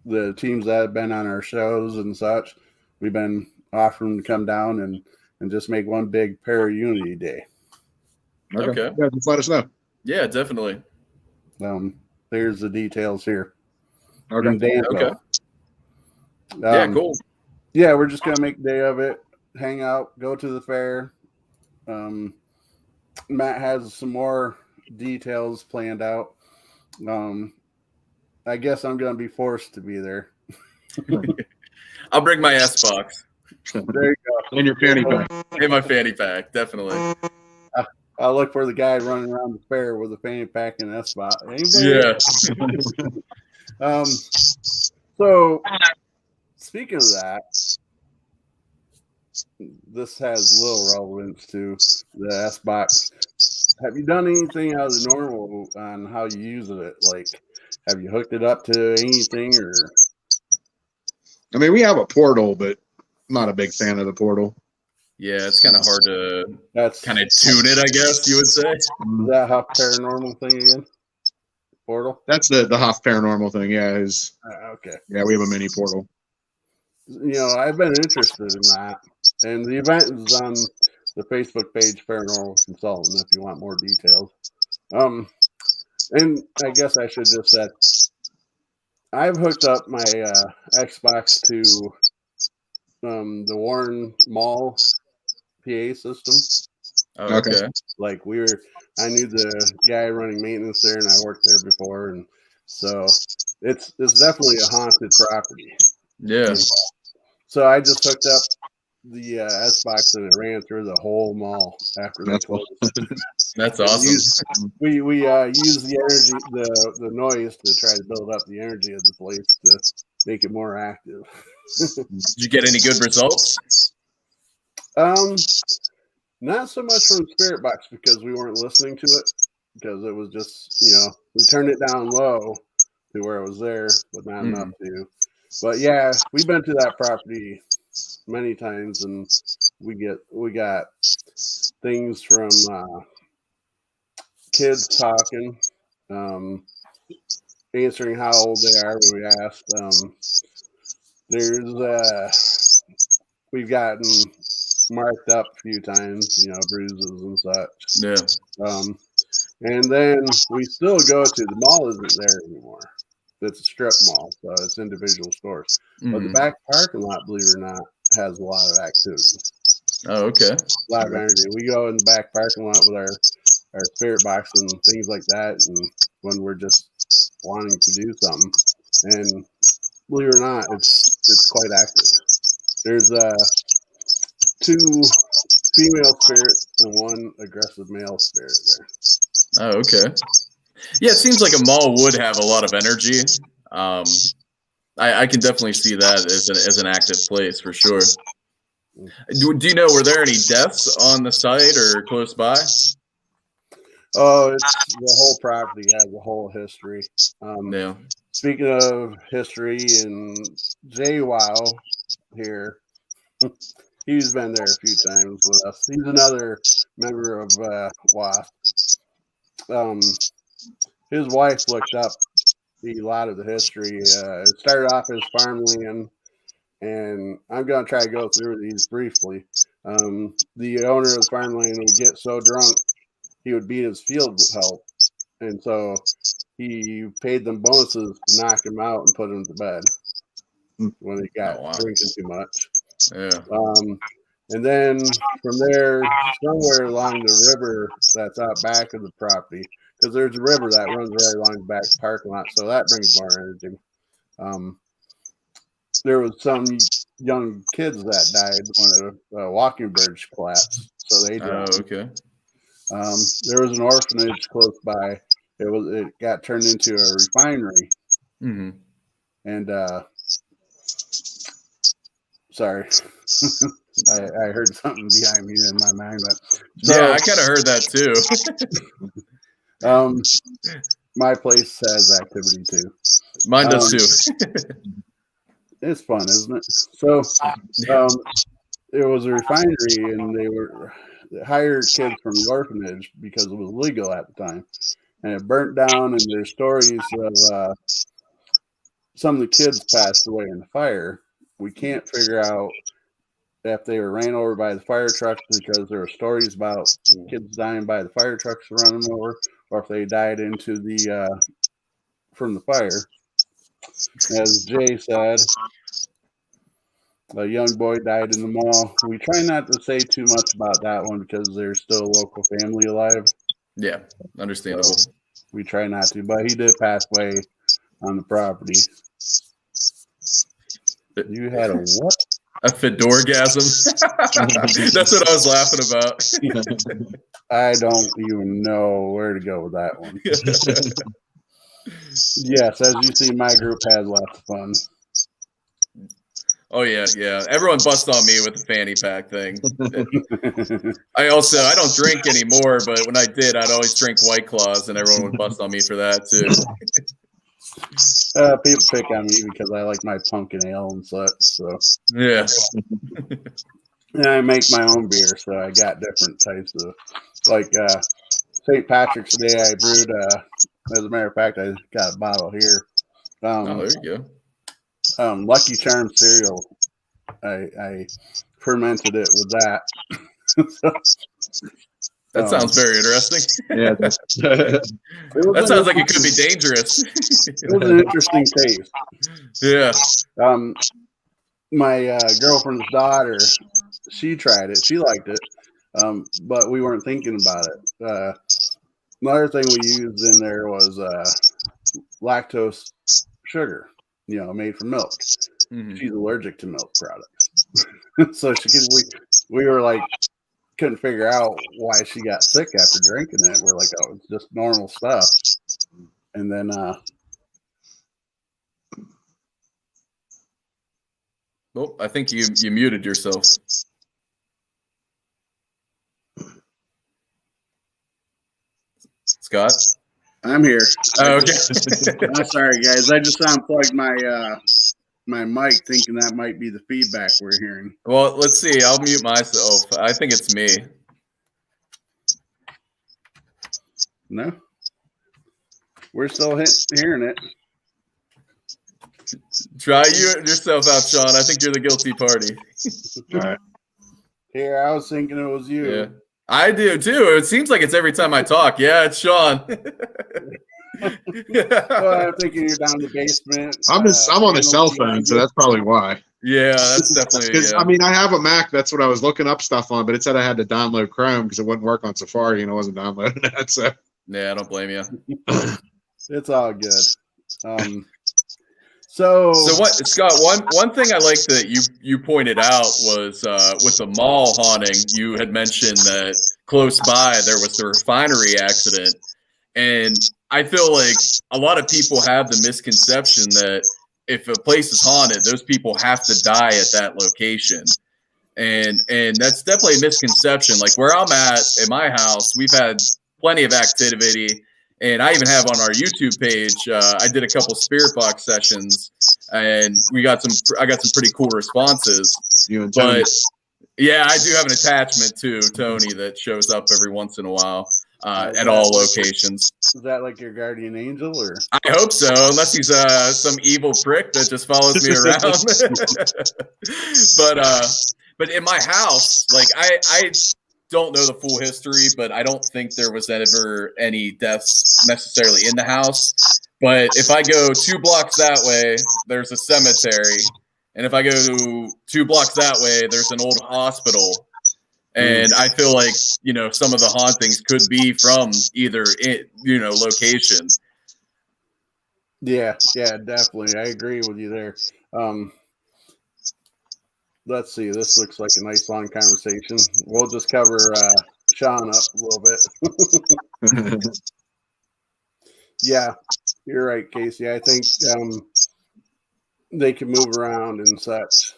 the teams that have been on our shows and such, we've been offering to come down and just make one big Para Unity Day. Okay. Yeah, just let us know. Yeah, definitely. There's the details here. Okay. In Danville. Okay. Yeah, cool. Yeah, we're just gonna make a day of it, hang out, go to the fair. Matt has some more details planned out. I guess I'm gonna be forced to be there. I'll bring my S-Box. There you go. And your fanny pack. In my fanny pack, definitely. I'll look for the guy running around the fair with a fanny pack and S-Spot. Yeah. So, speaking of that, this has little relevance to the S-Box. Have you done anything out of the normal on how you use it? Like, have you hooked it up to anything or? I mean, we have a portal, but I'm not a big fan of the portal. Yeah, it's kind of hard to That's kind of tune it, I guess you would say. Is that how paranormal thing again? Portal? That's the Huff Paranormal thing. Yeah, Okay. Yeah, we have a mini portal. I've been interested in that, and the event is on the Facebook page Paranormal Consultant if you want more details. And I guess I should just say I've hooked up my Xbox to the Warren Mall PA system. Oh, okay. Like I knew the guy running maintenance there, and I worked there before, and So it's definitely a haunted property. Yeah. So I just hooked up the S-Box and it ran through the whole mall after they closed. That's awesome. We use the energy, the noise to try to build up the energy of the place to make it more active. Did you get any good results? Not so much from Spirit Box because we weren't listening to it, because it was just, we turned it down low to where it was there, but not enough to. But yeah, we've been to that property many times, and we got things from kids talking, answering how old they are when we asked. We've gotten marked up a few times, bruises and such. Yeah. And then we still go to the mall isn't there anymore. It's a strip mall, so it's individual stores. But the back parking lot, believe it or not, has a lot of activity. Oh, okay. A lot of energy. We go in the back parking lot with our Spirit Box and things like that, and when we're just wanting to do something, and believe it or not, it's quite active. There's 2 female spirits and 1 aggressive male spirit there. Oh, okay. Yeah, it seems like a mall would have a lot of energy. I can definitely see that as an active place for sure. Do you know, were there any deaths on the site or close by? Oh, it's the whole property has a whole history. Yeah. Speaking of history, and JWoww here, he's been there a few times with us. He's another member of WASP. His wife looked up a lot of the history. It started off as farmland, and I'm going to try to go through these briefly. The owner of the farmland would get so drunk, he would beat his field help, and so he paid them bonuses to knock him out and put him to bed when he got drinking too much. Yeah. And then from there, somewhere along the river that's out back of the property, because there's a river that runs right along the back parking lot, so that brings more energy. There was some young kids that died when a walking bridge collapsed, so they drowned. Oh, okay. There was an orphanage close by. It got turned into a refinery. Mm-hmm. And sorry. I heard something behind me in my mind, but yeah, I kind of heard that too. My place has activity too. Mine does too. It's fun, isn't it? So, it was a refinery, and they hired kids from the orphanage because it was legal at the time, and it burnt down. And there's stories of some of the kids passed away in the fire. We can't figure out if they were ran over by the fire trucks, because there were stories about kids dying by the fire trucks running them over, or if they died from the fire. As Jay said, a young boy died in the mall. We try not to say too much about that one because there's still a local family alive. Yeah, understandable. So we try not to, but he did pass away on the property. You had a what? A fedorgasm. That's what I was laughing about. I don't even know where to go with that one. Yes, as you see, my group has lots of fun. Oh yeah. Everyone busts on me with the fanny pack thing. I don't drink anymore, but when I did, I'd always drink White Claws, and everyone would bust on me for that too. People pick on me because I like my pumpkin ale and such. So yeah. And I make my own beer, so I got different types of, like St. Patrick's Day. I brewed. As a matter of fact, I got a bottle here. There you go. Lucky Charms cereal. I fermented it with that. That sounds very interesting. Yeah, that sounds like it could be dangerous. It was an interesting taste. Yeah. My girlfriend's daughter, she tried it. She liked it, but we weren't thinking about it. Another thing we used in there was lactose sugar, made from milk. Mm-hmm. She's allergic to milk products. So we were like, couldn't figure out why she got sick after drinking it. We're like, oh, it's just normal stuff. And then oh, I think you muted yourself. Scott? I'm here. Oh, okay. I'm sorry, guys. I just unplugged my mic, thinking that might be the feedback we're hearing. Well, let's see. I'll mute myself. I think it's me. No, we're still hearing it. Try yourself out, Sean. I think you're the guilty party. All right. Here, I was thinking it was you. Yeah, I do too. It seems like it's every time I talk. Yeah, it's Sean. Well, I'm thinking you're down in the basement. I'm on a cell phone, so that's probably why. Yeah, that's definitely. Because I mean, I have a Mac. That's what I was looking up stuff on, but it said I had to download Chrome because it wouldn't work on Safari, and I wasn't downloading that. So yeah, I don't blame you. It's all good. So what, Scott? One thing I liked that you pointed out was with the mall haunting. You had mentioned that close by there was the refinery accident, and I feel like a lot of people have the misconception that if a place is haunted, those people have to die at that location. And that's definitely a misconception. Like where I'm at my house, we've had plenty of activity. And I even have on our YouTube page, I did a couple spirit box sessions and I got some pretty cool responses. you and Tony. But yeah, I do have an attachment to Tony that shows up every once in a while at all locations. Is that like your guardian angel, or? I hope so, unless he's some evil prick that just follows me around. But in my house, like I don't know the full history, but I don't think there was ever any deaths necessarily in the house. But if I go 2 blocks that way, there's a cemetery. And if I go 2 blocks that way, there's an old hospital. And I feel like, some of the hauntings could be from either, location. Yeah, definitely. I agree with you there. Let's see. This looks like a nice long conversation. We'll just cover Sean up a little bit. Yeah, you're right, Casey. I think they can move around and such.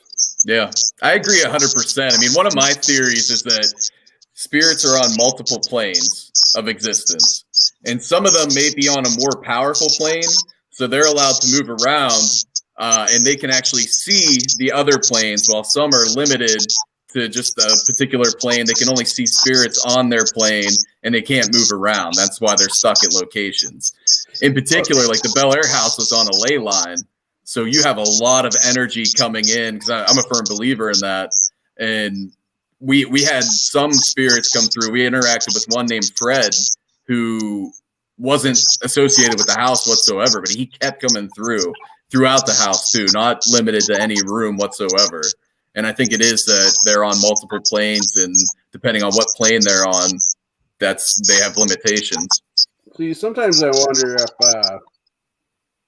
Yeah, I agree 100%. I mean, one of my theories is that spirits are on multiple planes of existence, and some of them may be on a more powerful plane, so they're allowed to move around, and they can actually see the other planes, while some are limited to just a particular plane. They can only see spirits on their plane, and they can't move around. That's why they're stuck at locations. In particular, like the Bel Air house was on a ley line, so you have a lot of energy coming in, because I'm a firm believer in that. And we had some spirits come through. We interacted with one named Fred, who wasn't associated with the house whatsoever, but he kept coming throughout the house too, not limited to any room whatsoever. And I think it is that they're on multiple planes, and depending on what plane they're on, they have limitations. See, sometimes I wonder if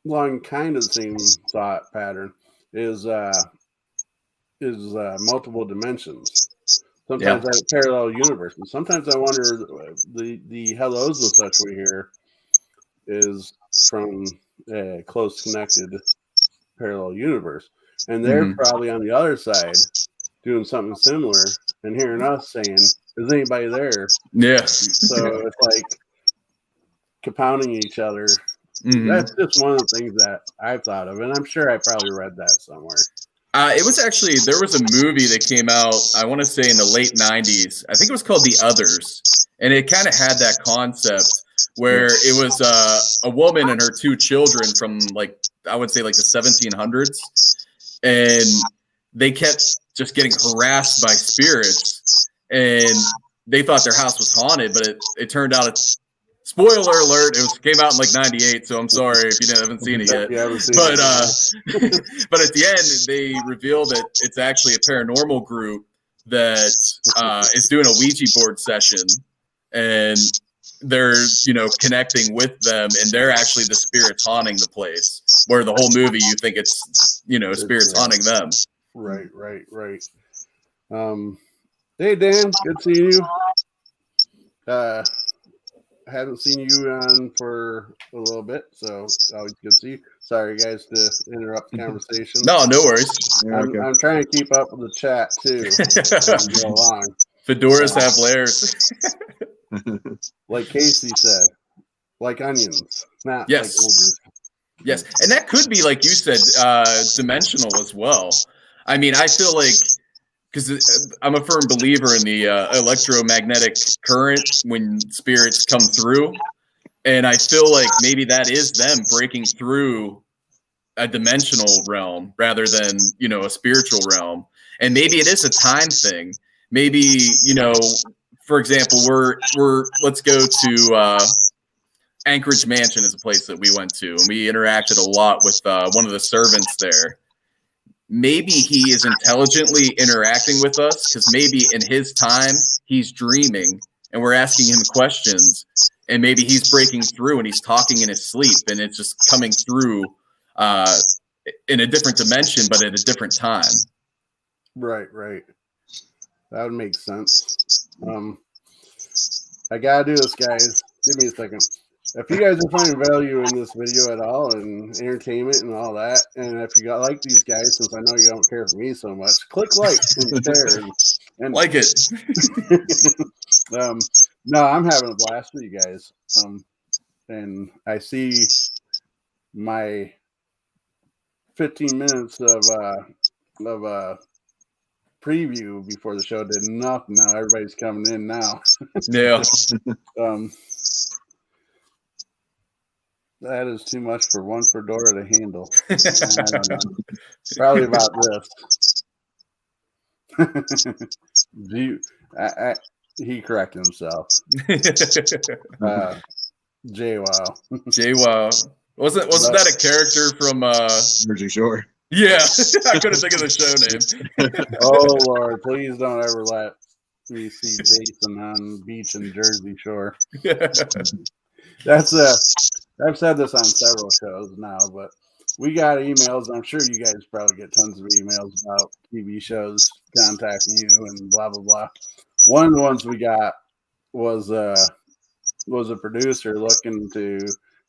along kind of the same thought pattern is multiple dimensions. Sometimes parallel universes. Sometimes I wonder the hellos and such we hear is from a close connected parallel universe, and they're probably on the other side doing something similar and hearing us saying, "Is anybody there?" Yeah. So it's like compounding each other. That's just one of the things that I've thought of, and I'm sure I probably read that somewhere. It was actually, there was a movie that came out, I want to say in the late 90s. I think it was called The Others. And it kind of had that concept where it was a woman and her 2 children from I would say the 1700s. And they kept just getting harassed by spirits. And they thought their house was haunted, but it turned out spoiler alert, it came out in 98, so I'm sorry if you haven't seen it yet. But at the end, they reveal that it's actually a paranormal group that is doing a Ouija board session. And they're, connecting with them, and they're actually the spirits haunting the place. Where the whole movie, you think it's, spirits haunting them. Right. Hey Dan, good seeing you. Haven't seen you on for a little bit, so always good to see you. Sorry, guys, to interrupt the conversation. No worries. I'm trying to keep up with the chat too. Go along. Fedoras have layers. Like Casey said, like onions, not Yes. like ogres. Yes, and that could be, like you said, dimensional as well. I mean, I feel like, because I'm a firm believer in the electromagnetic current when spirits come through, and I feel like maybe that is them breaking through a dimensional realm rather than, a spiritual realm. And maybe it is a time thing. Maybe, for example, let's go to Anchorage Mansion is a place that we went to, and we interacted a lot with one of the servants there. Maybe he is intelligently interacting with us because maybe in his time he's dreaming and we're asking him questions, and maybe he's breaking through and he's talking in his sleep, and it's just coming through in a different dimension, but at a different time. Right. That would make sense. I gotta do this, guys. Give me a second. If you guys are finding value in this video at all and entertainment and all that, and if you like these guys, since I know you don't care for me so much, click like and share and Like it. No, I'm having a blast with you guys. And I see my 15 minutes of preview before the show did nothing. Now everybody's coming in now. Yeah. That is too much for one fedora to handle. I don't know. Probably about this. He corrected himself. JWoww. JWoww. Wasn't that a character from Jersey Shore? Yeah, I couldn't think of the show name. Oh Lord, please don't ever let me see Jason on beach in Jersey Shore. That's I've said this on several shows now, but we got emails. I'm sure you guys probably get tons of emails about TV shows contacting you and blah blah blah. One of the ones we got was a producer looking to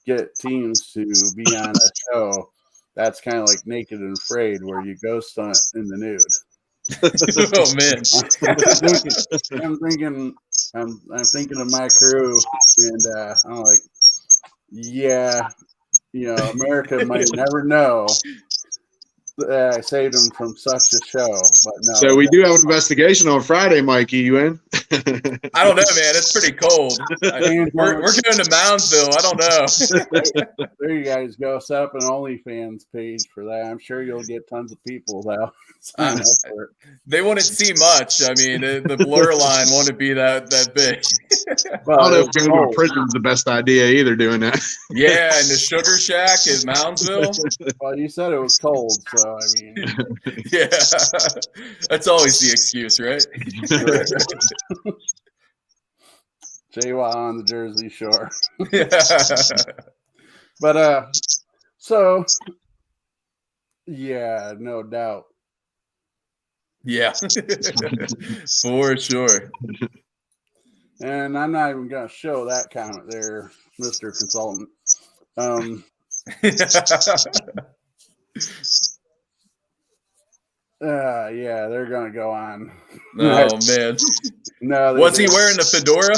get teams to be on a show that's kind of like Naked and Afraid, where you ghost hunt in the nude. Oh man! I'm thinking of my crew, and I'm like, yeah, America might never know that I saved them from such a show. But no. So we do have an investigation on Friday, Mikey. You in? I don't know, man. It's pretty cold. We're going to Moundsville. I don't know. There you guys go. Set up an OnlyFans page for that. I'm sure you'll get tons of people now. They wouldn't see much. I mean, the blur line wouldn't be that big. Well, I don't know if going to a prison is the best idea either, doing that. Yeah, and the Sugar Shack in Moundsville. Well, you said it was cold, so I mean. Yeah, that's always the excuse, right? JWoww on the Jersey Shore. Yeah. But so yeah, no doubt. Yeah, for sure. And I'm not even going to show that comment there, Mr. Consultant. Yeah, they're going to go on. Oh, man. No, was he wearing the fedora?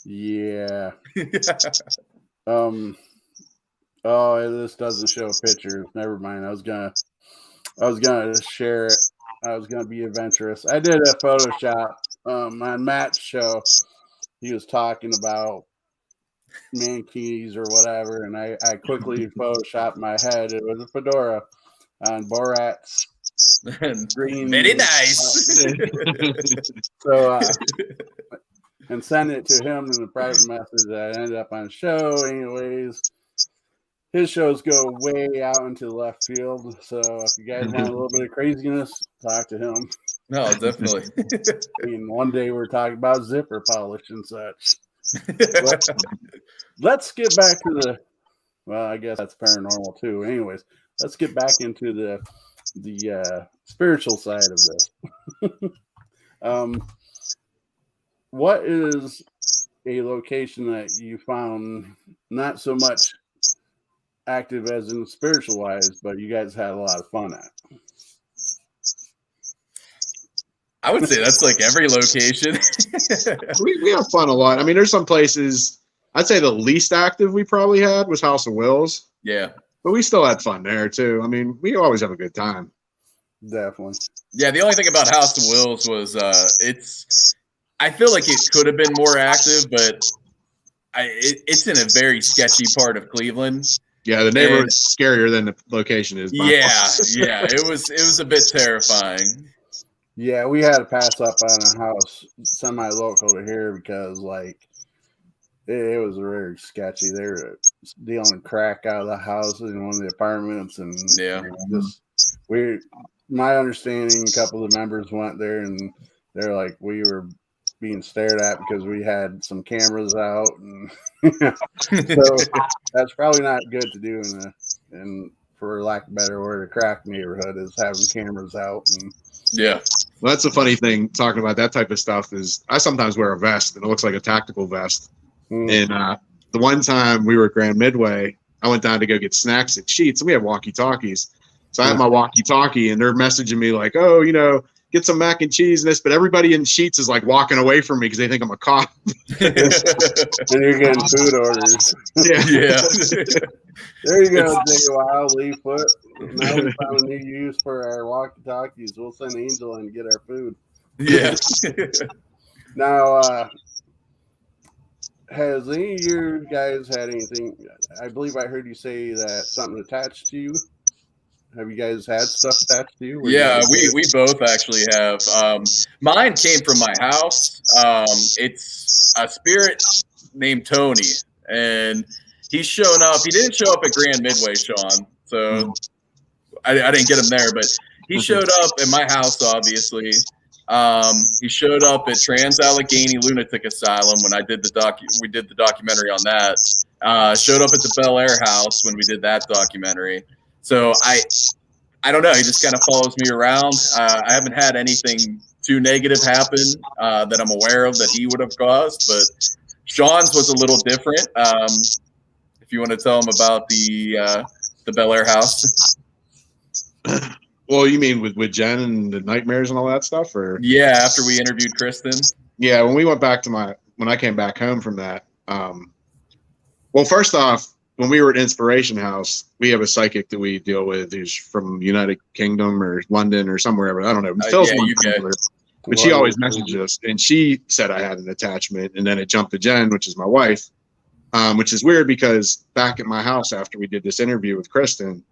Yeah. Oh, this doesn't show pictures. Never mind. I was gonna share it. I was gonna be adventurous. I did a Photoshop on Matt's show. He was talking about mankeys or whatever, and I quickly photoshopped my head. It was a fedora on Borat's green. Very nice. So and sent it to him in a private message. I ended up on a show anyways. His shows go way out into the left field, so if you guys want a little bit of craziness, talk to him. No, definitely. I mean, one day we're talking about zipper polish and such. But let's get back to the. Well, I guess that's paranormal too. Anyways, let's get back into the spiritual side of this. What is a location that you found not so much active as in spiritual wise, but you guys had a lot of fun at? I would say that's like every location. we have fun a lot. I mean, there's some places. I'd say the least active we probably had was House of Wills. Yeah. But we still had fun there too. I mean, we always have a good time. Definitely. Yeah, the only thing about House of Wills was I feel like it could have been more active, but it's in a very sketchy part of Cleveland. Yeah, the neighborhood's scarier than the location is. Yeah, it was a bit terrifying. Yeah, we had to pass up on a house semi-local to here because, like, it was very sketchy. They were dealing crack out of the house in one of the apartments, and my understanding, a couple of the members went there, and they're like, we were being stared at because we had some cameras out, and so that's probably not good to do in for lack of a better word, a crack neighborhood is having cameras out. And yeah. Well, that's the funny thing talking about that type of stuff is I sometimes wear a vest and it looks like a tactical vest. And the one time we were at Grand Midway, I went down to go get snacks at Sheets, and we have walkie-talkies. So I have my walkie-talkie, and they're messaging me like, "Oh, get some mac and cheese and this." But everybody in Sheets is like walking away from me because they think I'm a cop. And you're getting food orders. Yeah. There you go, J. Leefoot. Now we found a new use for our walkie-talkies. We'll send Angel and get our food. Yeah. Now, has any of you guys had anything? I believe I heard you say that something attached to you. Have you guys had stuff attached to you? Yeah, we both actually have. Mine came from my house. It's a spirit named Tony, and he's shown up. He didn't show up at Grand Midway, Sean, so I didn't get him there, but he showed up at my house, obviously. He showed up at Trans-Allegheny Lunatic Asylum when we did the documentary on that. Showed up at the Bel Air house when we did that documentary. So I don't know. He just kind of follows me around. I haven't had anything too negative happen that I'm aware of that he would have caused, but Sean's was a little different. If you want to tell him about the Bel Air house. Well, you mean with Jen and the nightmares and all that stuff, or? Yeah, after we interviewed Kristen. Yeah, when we went back to when I came back home from that. Well, first off, when we were at Inspiration House, we have a psychic that we deal with who's from United Kingdom or London or somewhere. I don't know. Phil's UK. But she always messages us, and she said I had an attachment, and then it jumped to Jen, which is my wife, which is weird because back at my house after we did this interview with Kristen,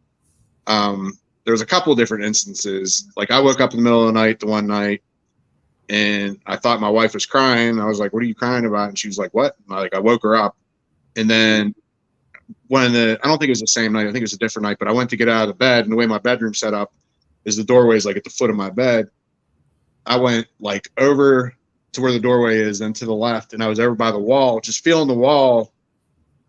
there was a couple of different instances. Like I woke up in the middle of the night the one night, and I thought my wife was crying. I was like, "What are you crying about?" And she was like, "What?" And I woke her up, and then I don't think it was the same night. I think it was a different night. But I went to get out of the bed, and the way my bedroom's set up is the doorway is like at the foot of my bed. I went like over to where the doorway is, and to the left, and I was over by the wall, just feeling the wall.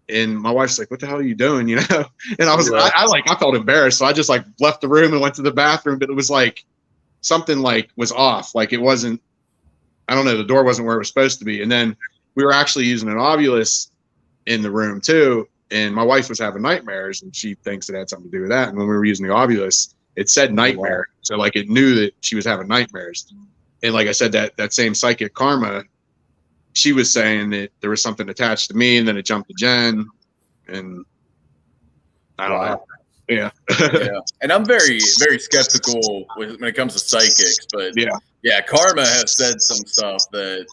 And my wife's like, "What the hell are you doing?" And I was, I felt embarrassed. So I just like left the room and went to the bathroom, but it was like something like was off. Like it wasn't, I don't know. The door wasn't where it was supposed to be. And then we were actually using an Ovilus in the room too. And my wife was having nightmares, and she thinks it had something to do with that. And when we were using the Ovilus, it said nightmare. So like it knew that she was having nightmares. And like I said, that same psychic Karma, she was saying that there was something attached to me, and then it jumped to Jen, and I don't know. Yeah. Yeah. And I'm very, very skeptical when it comes to psychics, but yeah, Karma has said some stuff that,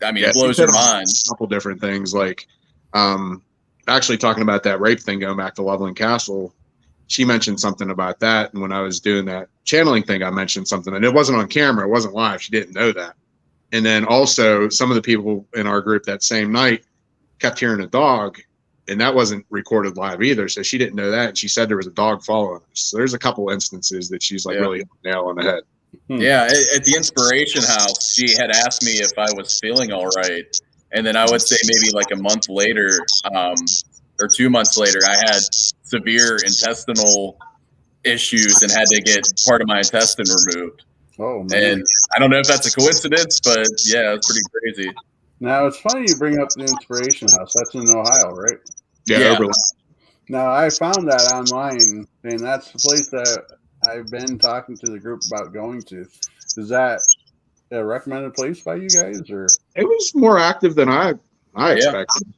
I mean, it blows your mind. A couple different things, like actually talking about that rape thing, going back to Loveland Castle, she mentioned something about that. And when I was doing that channeling thing, I mentioned something, and it wasn't on camera. It wasn't live. She didn't know that. And then also some of the people in our group that same night kept hearing a dog, and that wasn't recorded live either. So she didn't know that. And she said there was a dog following us. So there's a couple instances that she's like really nail on the head. Yeah, at the Inspiration House, she had asked me if I was feeling all right. And then I would say maybe like a month later, or 2 months later, I had severe intestinal issues and had to get part of my intestine removed. Oh, man. And I don't know if that's a coincidence, but yeah, it's pretty crazy. Now, it's funny you bring up the Inspiration House. That's in Ohio, right? Yeah. Oberlin. Now, I found that online, and that's the place that I've been talking to the group about going to. Is that a recommended place by you guys, or? It was more active than I expected.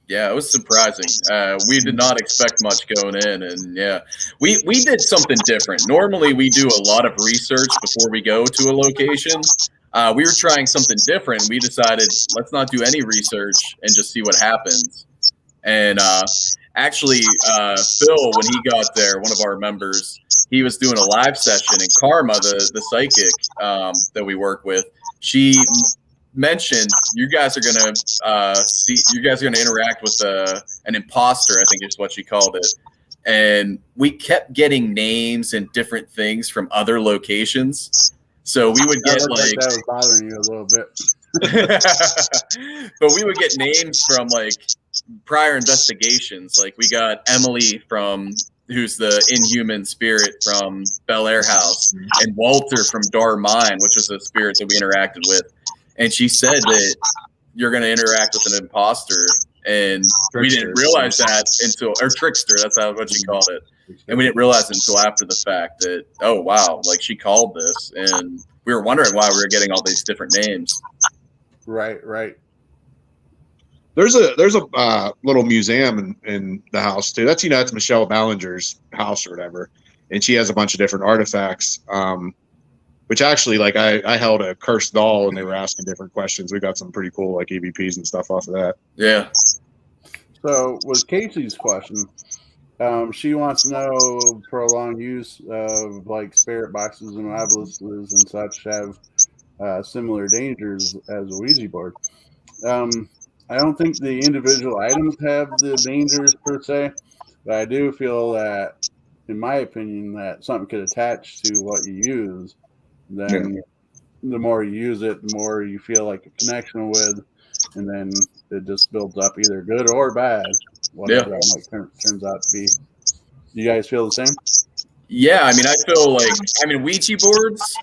Yeah, it was surprising. We did not expect much going in, and yeah, we did something different. Normally, we do a lot of research before we go to a location. We were trying something different. We decided let's not do any research and just see what happens. And actually, Phil, when he got there, one of our members, he was doing a live session, and Karma, the psychic that we work with, she mentioned you guys are gonna interact with an imposter, I think is what she called it. And we kept getting names and different things from other locations. So we would get like that was bothering you a little bit. but we would get names from like prior investigations. Like we got Emily who's the inhuman spirit from Bel Air House, and Walter from Dar Mine, which was a spirit that we interacted with. And she said that you're going to interact with an imposter, and we didn't realize that or trickster. That's what she called it. And we didn't realize it until after the fact that, oh, wow, like she called this, and we were wondering why we were getting all these different names. Right. There's a little museum in the house too. That's that's Michelle Ballinger's house or whatever, and she has a bunch of different artifacts. Which actually, like I held a cursed doll, and they were asking different questions. We got some pretty cool like EVPs and stuff off of that. Yeah. So with Casey's question, she wants to know prolonged use of like spirit boxes and obelisks and such have similar dangers as a Ouija board. I don't think the individual items have the dangers per se, but I do feel that, in my opinion, that something could attach to what you use. Then the more you use it, the more you feel like a connection with, and then it just builds up either good or bad, whatever that turns out to be. Do you guys feel the same? Yeah, I mean, I feel like, Ouija boards,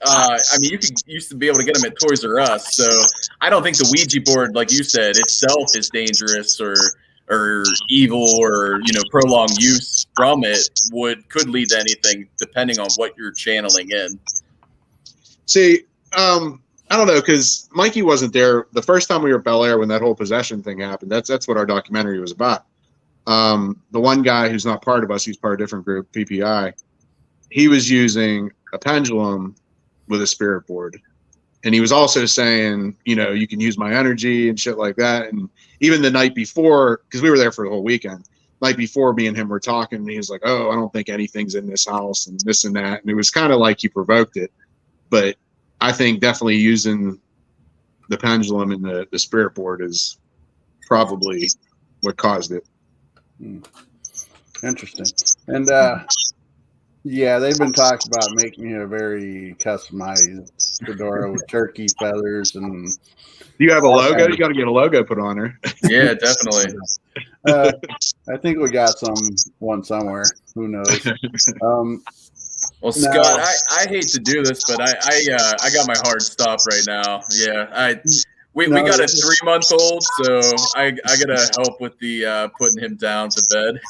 you used to be able to get them at Toys R Us, so I don't think the Ouija board, like you said, itself is dangerous or evil, or, prolonged use from it could lead to anything, depending on what you're channeling in. See, I don't know, because Mikey wasn't there the first time we were at Bel Air when that whole possession thing happened. That's what our documentary was about. The one guy who's not part of us, he's part of a different group, PPI, he was using a pendulum with a spirit board. And he was also saying, you can use my energy and shit like that. And even the night before, because we were there for the whole weekend, night before, me and him were talking, and he was like, oh, I don't think anything's in this house and this and that. And it was kind of like he provoked it. But I think definitely using the pendulum and the spirit board is probably what caused it. Interesting. And they've been talking about making a very customized fedora with turkey feathers. And do you have a logo? You got to get a logo put on her. Yeah, definitely. I think we got one somewhere. Who knows? Well, Scott, I hate to do this, but I got my heart stopped right now. Yeah, we got a 3-month-old, so I gotta help with the putting him down to bed.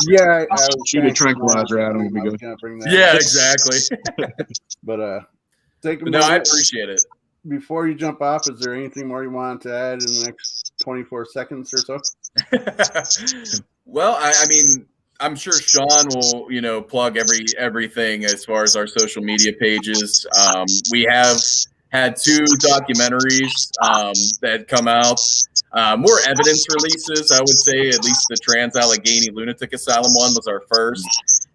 Yeah, shoot a tranquilizer at him. Yeah, exactly. But take a minute. No, I appreciate it. Before you jump off, is there anything more you want to add in the next 24 seconds or so? Well, I mean, I'm sure Sean will, plug everything as far as our social media pages. We have had 2 documentaries that come out. More evidence releases, I would say. At least the Trans-Allegheny Lunatic Asylum one was our first.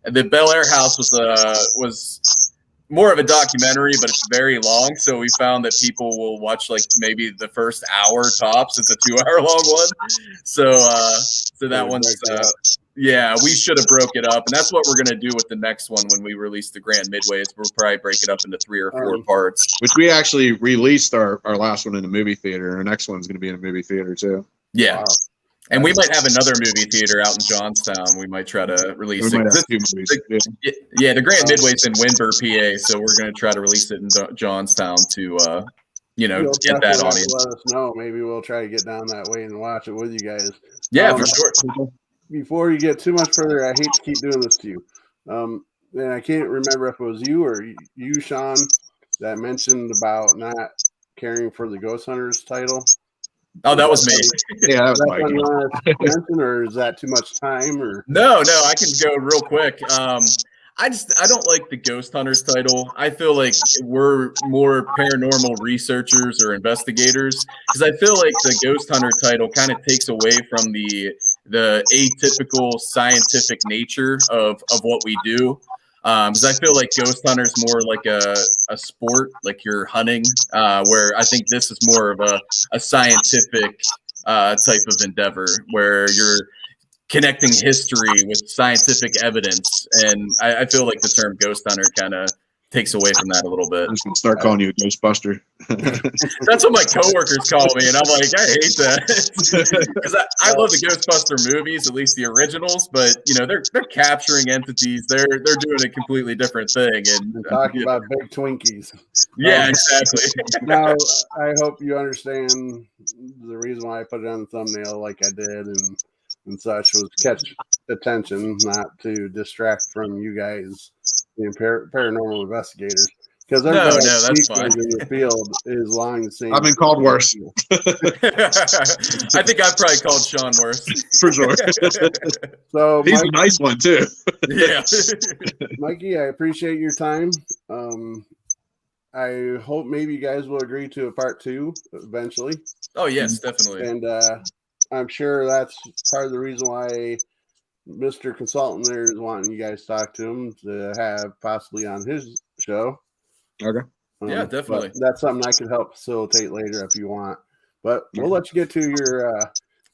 And the Bel Air House was more of a documentary, but it's very long. So we found that people will watch like maybe the first hour tops. It's a 2-hour long one. So that one's Yeah, we should have broke it up, and that's what we're gonna do with the next one when we release the Grand Midway. Is we'll probably break it up into 3 or 4 parts. Which we actually released our last one in the movie theater. Our next one's going to be in a movie theater too. Yeah. Wow. And we might have another movie theater out in Johnstown. We might try to release it. The Grand Midway's in Windber, PA, so we're going to try to release it in Johnstown to, get that audience. Let us know. Maybe we'll try to get down that way and watch it with you guys. Yeah, for sure. Before you get too much further, I hate to keep doing this to you. And I can't remember if it was you or you, Sean, that mentioned about not caring for the Ghost Hunters title. Oh, that was me. Yeah, that was Mike. Or is that too much time? Or no, I can go real quick. I don't like the Ghost Hunters title. I feel like we're more paranormal researchers or investigators, because I feel like the Ghost Hunter title kind of takes away from the atypical scientific nature of what we do. Because I feel like Ghost Hunter's more like a sport, like you're hunting, where I think this is more of a scientific type of endeavor, where you're connecting history with scientific evidence. And I feel like the term Ghost Hunter kind of takes away from that a little bit. I'm just going to start calling you a Ghostbuster. That's what my coworkers call me, and I'm like, I hate that. Because I love the Ghostbuster movies, at least the originals, but they're capturing entities. They're doing a completely different thing. And we're talking about big Twinkies. Yeah, exactly. Now, I hope you understand the reason why I put it on the thumbnail like I did and such was to catch attention, not to distract from you guys, the paranormal investigators. Because everybody that's fine. in the field is lying the same. I've been called worse. I think I've probably called Sean worse. For sure. So he's a nice one too. Yeah. Mikey, I appreciate your time. I hope maybe you guys will agree to a part 2 eventually. Oh, yes, definitely. And I'm sure that's part of the reason why Mr. Consultant there is wanting you guys to talk to him to have possibly on his show. Okay. Yeah, definitely. That's something I can help facilitate later if you want. But we'll let you get to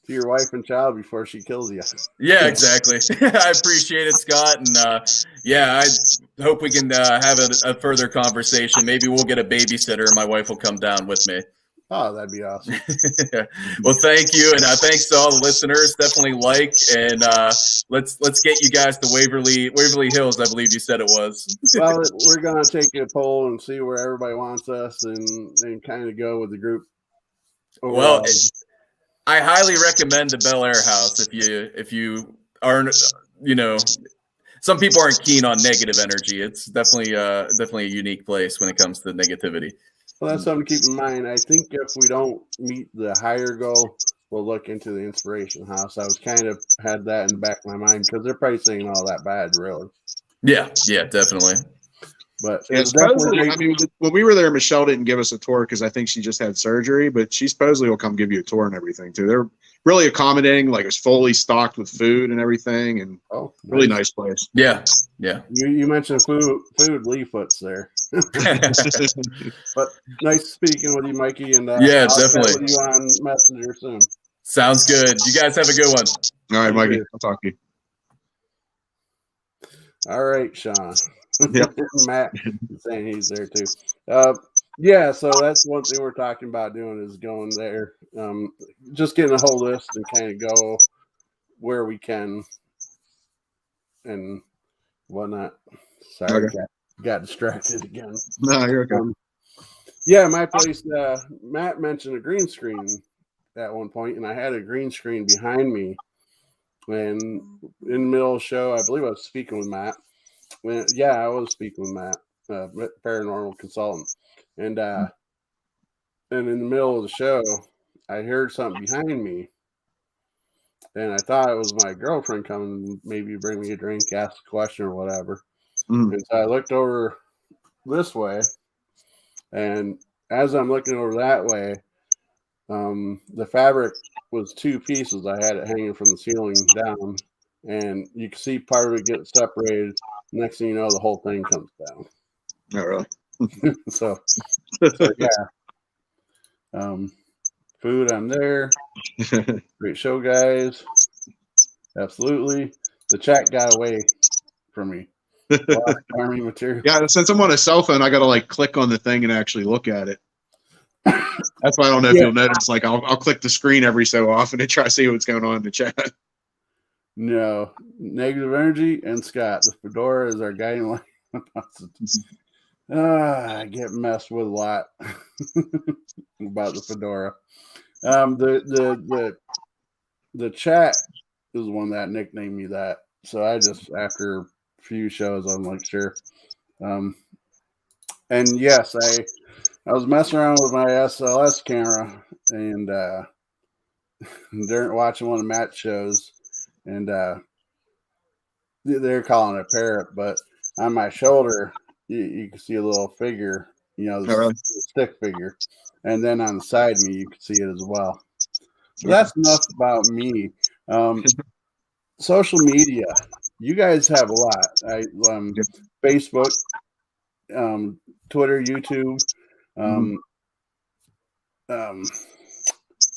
your wife and child before she kills you. Yeah, exactly. I appreciate it, Scott. And I hope we can have a further conversation. Maybe we'll get a babysitter and my wife will come down with me. Oh, that'd be awesome. Well, thank you. And thanks to all the listeners. Definitely and let's get you guys to Waverly Hills, I believe you said it was. Well, we're going to take a poll and see where everybody wants us and kind of go with the group. Well, I highly recommend the Bel Air House if you aren't, some people aren't keen on negative energy. It's definitely a unique place when it comes to negativity. Well, that's something to keep in mind. I think if we don't meet the higher goal, we'll look into the Inspiration House. I was kind of had that in the back of my mind because they're probably saying all that bad, really. Yeah, definitely. But when we were there, Michelle didn't give us a tour because I think she just had surgery, but she supposedly will come give you a tour and everything too. They're really accommodating, like it's fully stocked with food and everything, and really nice place. Yeah. You mentioned food, Lee Foots there. But nice speaking with you, Mikey, and yeah, I'll definitely. chat with you on Messenger soon. Sounds good. You guys have a good one. All right, Mikey. I'll talk to you. All right, Sean. Yep. Matt saying he's there too. So that's one thing we're talking about doing is going there. Just getting a whole list and kind of go where we can and whatnot. Sorry, Okay. got distracted again. No, you're okay. My place, Matt mentioned a green screen at one point, and I had a green screen behind me. And in the middle of the show, I believe I was speaking with Matt. I was speaking with Matt, paranormal consultant. And in the middle of the show, I heard something behind me. And I thought it was my girlfriend coming, maybe bring me a drink, ask a question or whatever. And so I looked over this way. And as I'm looking over that way, the fabric was 2 pieces. I had it hanging from the ceiling down. And you can see part of it get separated. Next thing you know, the whole thing comes down. Not really. so food, I'm there. Great show, guys. Absolutely. the chat got away from me. Army material. Yeah, since I'm on a cell phone, I got to like click on the thing and actually look at it. That's why I don't know if you'll notice. Like, I'll click the screen every so often to try to see what's going on in the chat. No, negative energy and Scott. The fedora is our guiding light. I get messed with a lot about the fedora. The chat is the one that nicknamed me that. So I just, after a few shows, I'm like, sure. And yes, I was messing around with my SLS camera and during watching one of the match shows, and they're calling it a parrot, but on my shoulder you can see a little figure, the stick figure, and then on the side of me you can see it as well. So that's enough about me. Social media, you guys have a lot. Facebook, Twitter, YouTube,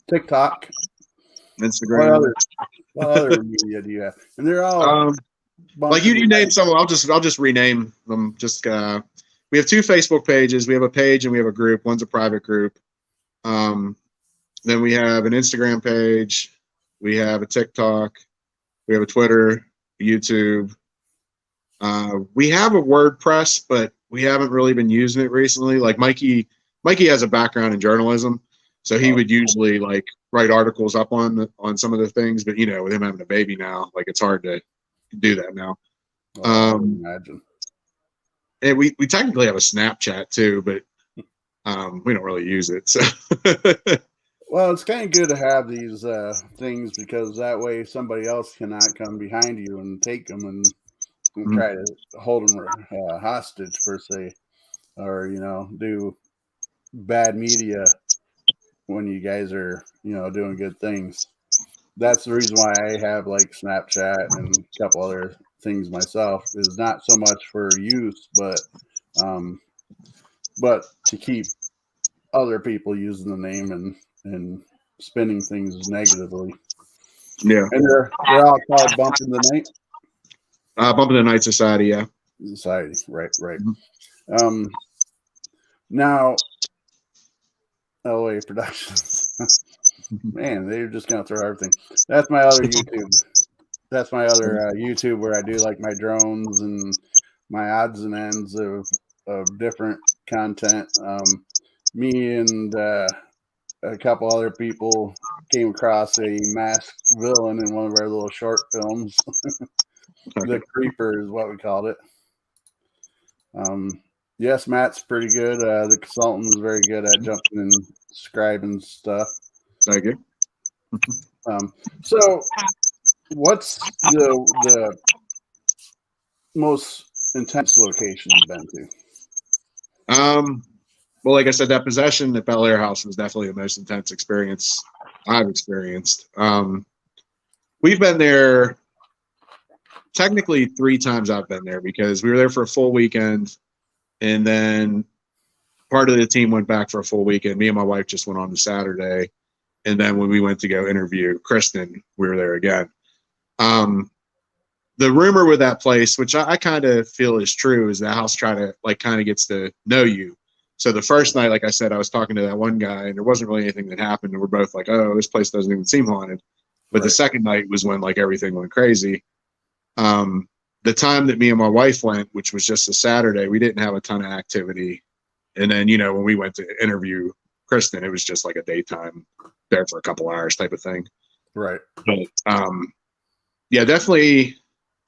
TikTok, Instagram. What other media do you have? And they're all like you name some. I'll just rename them. Just we have 2 Facebook pages. We have a page and we have a group. One's a private group. Then we have an Instagram page. We have a TikTok. We have a Twitter, YouTube. We have a WordPress, but we haven't really been using it recently. Like Mikey has a background in journalism, so he would usually like write articles up on some of the things. But with him having a baby now, like it's hard to do that now. I would imagine. And we technically have a Snapchat too, but we don't really use it. So. Well, it's kind of good to have these things because that way somebody else cannot come behind you and take them and try to hold them hostage per se, or do bad media when you guys are doing good things. That's the reason why I have like Snapchat and a couple other things myself, is not so much for use, but to keep other people using the name and spinning things negatively. Yeah. And they're all called Bumping the Night? Bumping the Night Society, yeah. Society, right. Mm-hmm. Now, LA Productions. Man, they're just going to throw everything. That's my other YouTube. That's my other YouTube where I do like my drones and my odds and ends of different content. Me and a couple other people came across a masked villain in one of our little short films. The Creeper is what we called it. Yes, Matt's pretty good. The consultant is very good at jumping and scribing stuff. Thank you. So what's the most intense location you've been to? Well, like I said, that possession at Bel Air House was definitely the most intense experience I've experienced. We've been there technically 3 times. I've been there because we were there for a full weekend, and then part of the team went back for a full weekend. Me and my wife just went on the Saturday, and then when we went to go interview Kristen, we were there again. The rumor with that place, which I kind of feel is true, is the house kind of gets to know you. So the first night, like I said, I was talking to that one guy, and there wasn't really anything that happened. And we're both like, oh, this place doesn't even seem haunted. But the second night was when like everything went crazy. The time that me and my wife went, which was just a Saturday, we didn't have a ton of activity. And then, when we went to interview Kristen, it was just like a daytime there for a couple hours type of thing. Right. But yeah, definitely.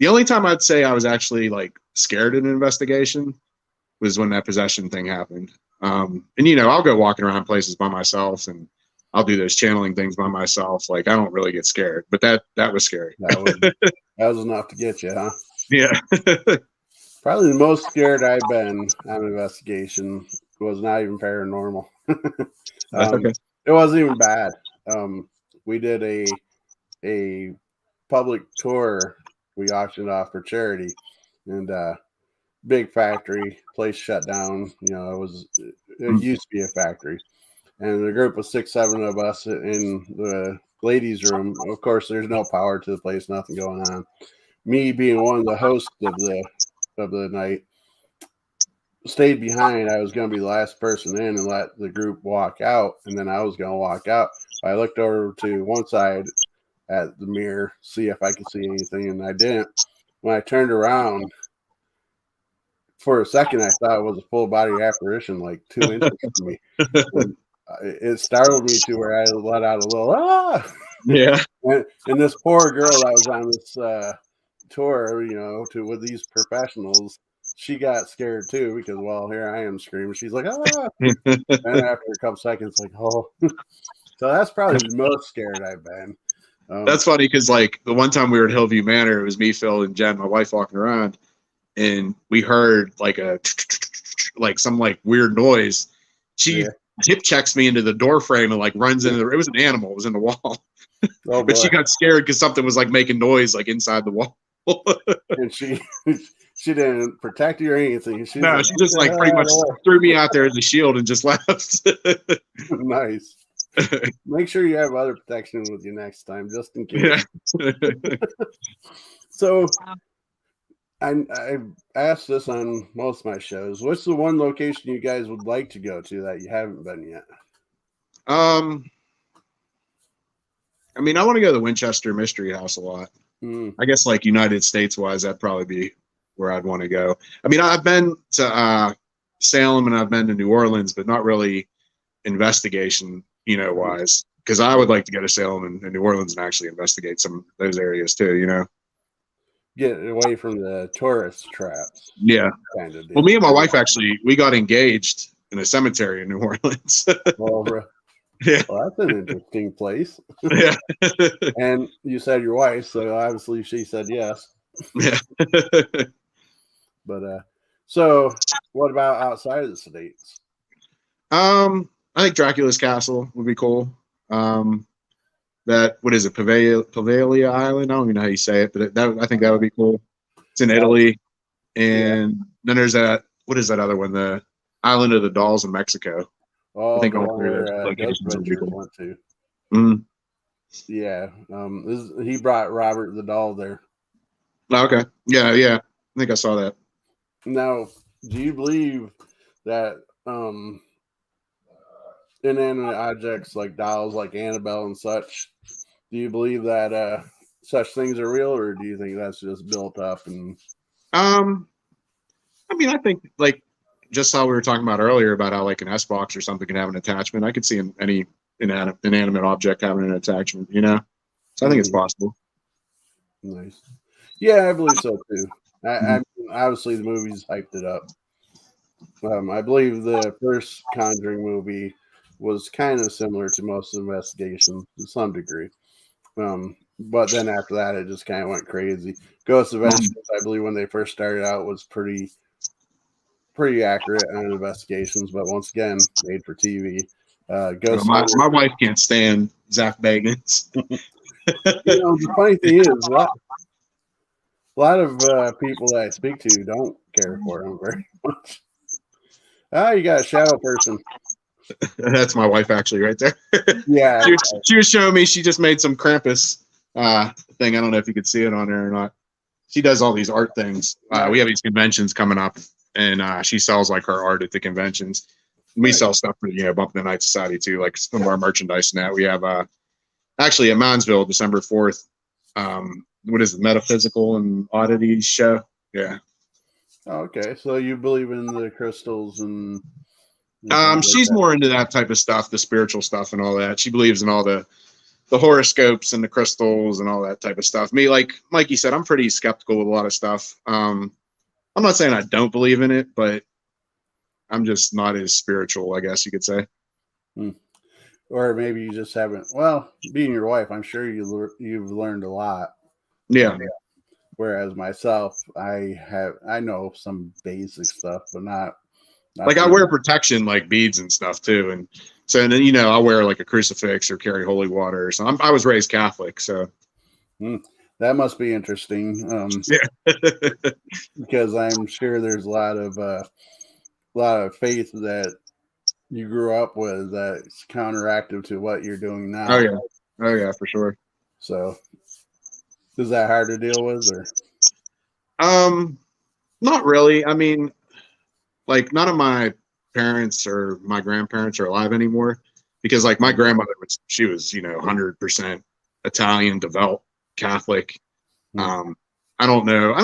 The only time I'd say I was actually like scared in an investigation was when that possession thing happened. And I'll go walking around places by myself, and I'll do those channeling things by myself. Like I don't really get scared, but that was scary. That was enough to get you, huh? Yeah. Probably the most scared I've been on an investigation was not even paranormal. Okay. It wasn't even bad. We did a public tour. We auctioned off for charity, and big factory, place shut down. It used to be a factory, and the group was 6-7 of us in the ladies' room. Of course, there's no power to the place, nothing going on. me being one of the hosts of the night, stayed behind. I was going to be the last person in and let the group walk out, and then I was going to walk out. I looked over to one side at the mirror, see if I could see anything, and I didn't. When I turned around, for a second, I thought it was a full body apparition, like 2 inches from me. And it startled me to where I let out a little ah. Yeah. And this poor girl that was on this tour, with these professionals, she got scared too because, well, here I am screaming. She's like, ah. And after a couple seconds, like, oh. So that's probably the most scared I've been. That's funny because, like, the one time we were at Hillview Manor, it was me, Phil, and Jen, my wife, walking around, and we heard like some like weird noise. She hip checks me into the door frame and like runs into it was an animal, it was in the wall. Oh, but she got scared because something was like making noise like inside the wall. And she didn't protect you or anything. She just like pretty much threw me out there as a shield and just left. Nice. Make sure you have other protection with you next time, just in case. Yeah. So I asked this on most of my shows. What's the one location you guys would like to go to that you haven't been yet? I mean, I want to go to the Winchester Mystery House a lot. I guess like United States wise, that'd probably be where I'd want to go. I mean, I've been to Salem and I've been to New Orleans, but not really investigation, wise. Because I would like to go to Salem and New Orleans and actually investigate some of those areas too, Get away from the tourist traps. Yeah. Kind of deal. Well, me and my wife we got engaged in a cemetery in New Orleans. Yeah. Well, that's an interesting place. Yeah. And you said your wife, so obviously she said yes. Yeah. But so what about outside of the states? I think Dracula's Castle would be cool. What is it, Pavalia Island? I don't even know how you say it, but I think that would be cool. It's in Italy. And then there's what is that other one? The Island of the Dolls in Mexico. Oh, I think the all three of one those locations would be cool. Went to. Mm-hmm. Yeah. He brought Robert the doll there. Oh, okay. Yeah. I think I saw that. Now, do you believe that inanimate objects like dolls, like Annabelle and such, do you believe that such things are real, or do you think that's just built up? And I mean, I think like just how we were talking about earlier about how like an S box or something can have an attachment. I could see any inanimate object having an attachment, So I think it's possible. Nice. Yeah, I believe so too. I mean, obviously the movies hyped it up. I believe the first Conjuring movie was kind of similar to most of the investigation to some degree. But then after that, it just kind of went crazy. Ghost Adventures, I believe, when they first started out, was pretty accurate on investigations, but once again, made for TV. My wife can't stand Zach Bagans. The funny thing is, a lot of people that I speak to don't care for him very much. You got a shadow person. That's my wife, actually, right there. Yeah. She was showing me. She just made some Krampus thing. I don't know if you could see it on there or not. She does all these art things. We have these conventions coming up, and she sells like her art at the conventions. We sell stuff for Bump in the Night Society too, like some of our merchandise. Now we have actually at Monsville, December 4th. What is it, Metaphysical and Oddities show? Yeah. Okay, so you believe in the crystals and she's more into that type of stuff, the spiritual stuff and all that. She believes in all the horoscopes and the crystals and all that type of stuff. Me, like Mikey said, I'm pretty skeptical with a lot of stuff. I'm not saying I don't believe in it, but I'm just not as spiritual, I guess you could say. Or maybe you just haven't. Well, being your wife, I'm sure you've learned a lot. Yeah. Whereas myself, I know some basic stuff, but not like I wear protection, like beads and stuff too, and so then I wear like a crucifix or carry holy water or something. I was raised Catholic, so that must be interesting. Yeah, because I'm sure there's a lot of faith that you grew up with that's counteractive to what you're doing now. Oh yeah, for sure. So, is that hard to deal with, or? Not really. I mean, like none of my parents or my grandparents are alive anymore because like my grandmother she was, 100% Italian, devout Catholic. I don't know.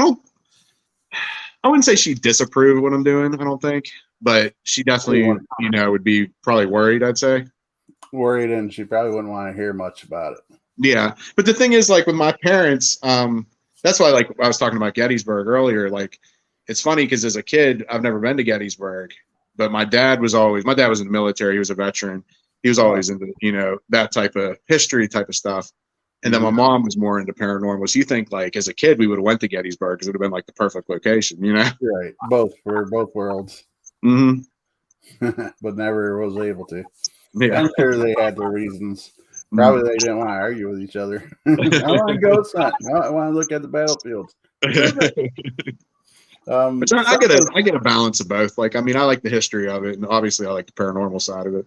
I wouldn't say she disapproved of what I'm doing. I don't think, but she definitely, would be probably worried, I'd say. Worried, and she probably wouldn't want to hear much about it. Yeah. But the thing is, like with my parents, that's why, like I was talking about Gettysburg earlier, like it's funny because as a kid, I've never been to Gettysburg, but my dad was in the military. He was a veteran. He was always into, that type of history type of stuff. And then my mom was more into paranormal. So you think like as a kid, we would have went to Gettysburg because it would have been like the perfect location, Right. Both worlds. But never was able to. Yeah. I'm sure they had their reasons. Probably they didn't want to argue with each other. I want to go outside. I want to look at the battlefields. I get a balance of both. Like, I mean, I like the history of it, and obviously I like the paranormal side of it.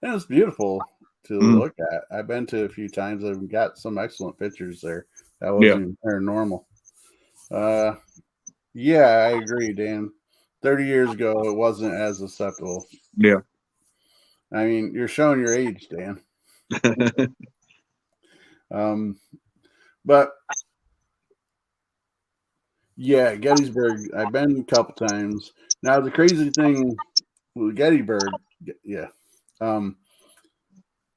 And it's beautiful to look at. I've been to a few times. I've got some excellent pictures there. That wasn't paranormal. Yeah, I agree, Dan. 30 years ago, it wasn't as acceptable. Yeah. I mean, you're showing your age, Dan. But yeah, Gettysburg, I've been a couple times. Now, the crazy thing with Gettysburg,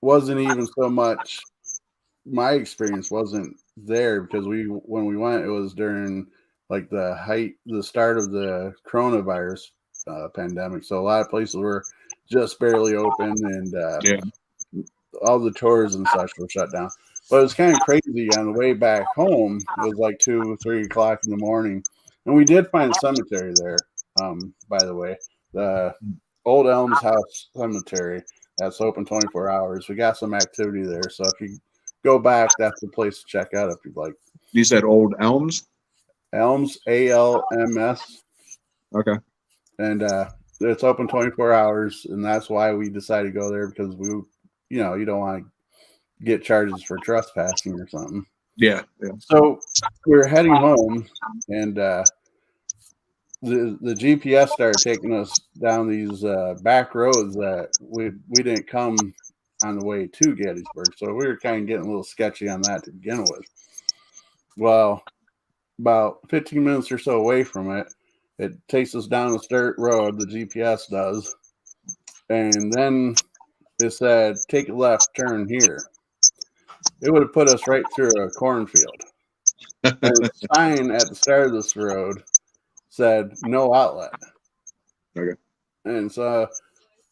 wasn't even so much my experience wasn't there because when we went, it was during like the start of the coronavirus pandemic. So a lot of places were just barely open, and all the tours and such were shut down. But it was kind of crazy on the way back home. It was like 2, 3 o'clock in the morning, and we did find a cemetery there. By the way, the Old Elms House Cemetery that's open 24 hours. We got some activity there, so if you go back, that's the place to check out if you'd like. You said Old Elms? Elms, ALMS. Okay. And it's open 24 hours, and that's why we decided to go there because you don't want to get charges for trespassing or something. Yeah. So we were heading home, and the GPS started taking us down these back roads that we didn't come on the way to Gettysburg. So we were kind of getting a little sketchy on that to begin with. Well, about 15 minutes or so away from it, it takes us down this dirt road, the GPS does. And then it said, take a left turn here. It would have put us right through a cornfield. And the sign at the start of this road said, no outlet. Okay. And so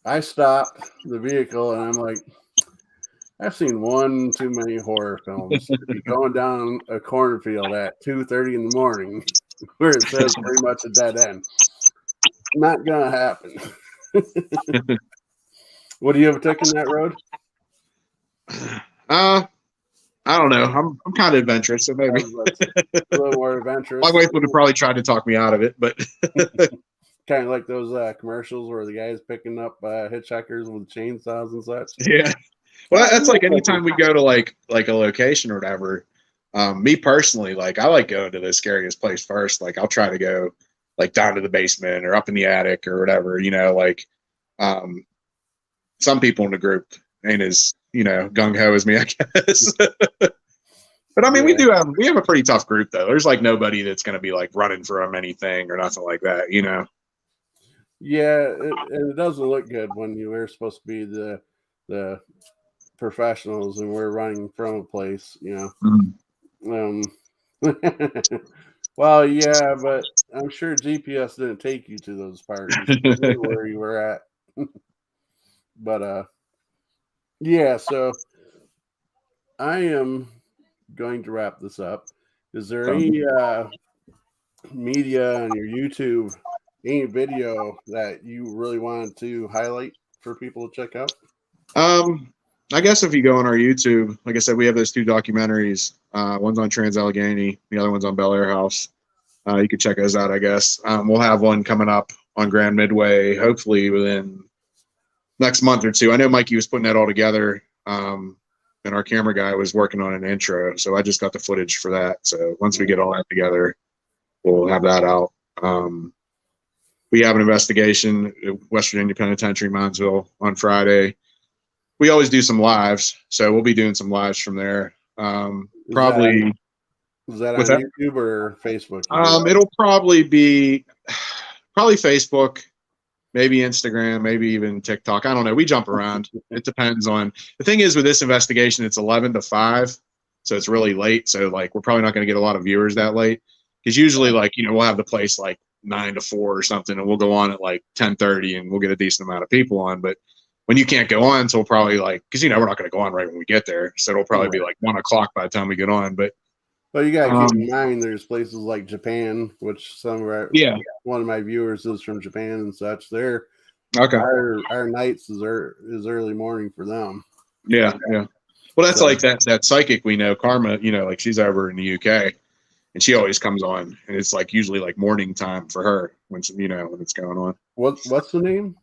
I stopped the vehicle and I'm like, I've seen one too many horror films. Going down a cornfield at 2:30 in the morning where it says pretty much a dead end. Not gonna happen. Would you have taken that road? I don't know. I'm kind of adventurous, so maybe a little more adventurous. My wife would have probably tried to talk me out of it, but kind of like those commercials where the guy's picking up hitchhikers with chainsaws and such. Yeah. Well, that's like anytime we go to like a location or whatever. Me personally, like I like going to the scariest place first. Like I'll try to go like down to the basement or up in the attic or whatever. Like some people in the group ain't as gung ho as me, I guess. But I mean, we have a pretty tough group though. There's like nobody that's going to be like running from anything or nothing like that. Yeah, it doesn't look good when you were supposed to be the professionals and we're running from a place, Well, yeah, but I'm sure GPS didn't take you to those parties where you were at. But yeah, so I am going to wrap this up. Is there any media on your YouTube, any video that you really wanted to highlight for people to check out? I guess if you go on our YouTube, like I said, we have those 2 documentaries. One's on Trans Allegheny, the other one's on Bel Air House. You can check those out, I guess. We'll have one coming up on Grand Midway, hopefully within next month or 2. I know Mikey was putting that all together, and our camera guy was working on an intro, so I just got the footage for that. So once we get all that together, we'll have that out. We have an investigation at West Virginia Penitentiary, Moundsville, on Friday. We always do some lives, so we'll be doing some lives from there. Probably. Is that What's on that? YouTube or Facebook? It'll probably be Facebook, maybe Instagram, maybe even TikTok. I don't know. We jump around. It depends on. The thing is with this investigation, it's 11 to 5, so it's really late. So like we're probably not going to get a lot of viewers that late, because usually like, you know, we'll have the place like 9 to 4 or something, and we'll go on at like 10:30, and we'll get a decent amount of people on. But when you can't go on until probably like, because you know we're not going to go on right when we get there, so it'll probably be like 1 o'clock by the time we get on. But you gotta keep in mind there's places like Japan, which some of our one of my viewers is from Japan and such. They're our nights is early morning for them. Yeah. Well, that's like that psychic we know, Karma. You know, like she's over in the UK, and she always comes on, and it's like usually like morning time for her when when it's going on. What's the name?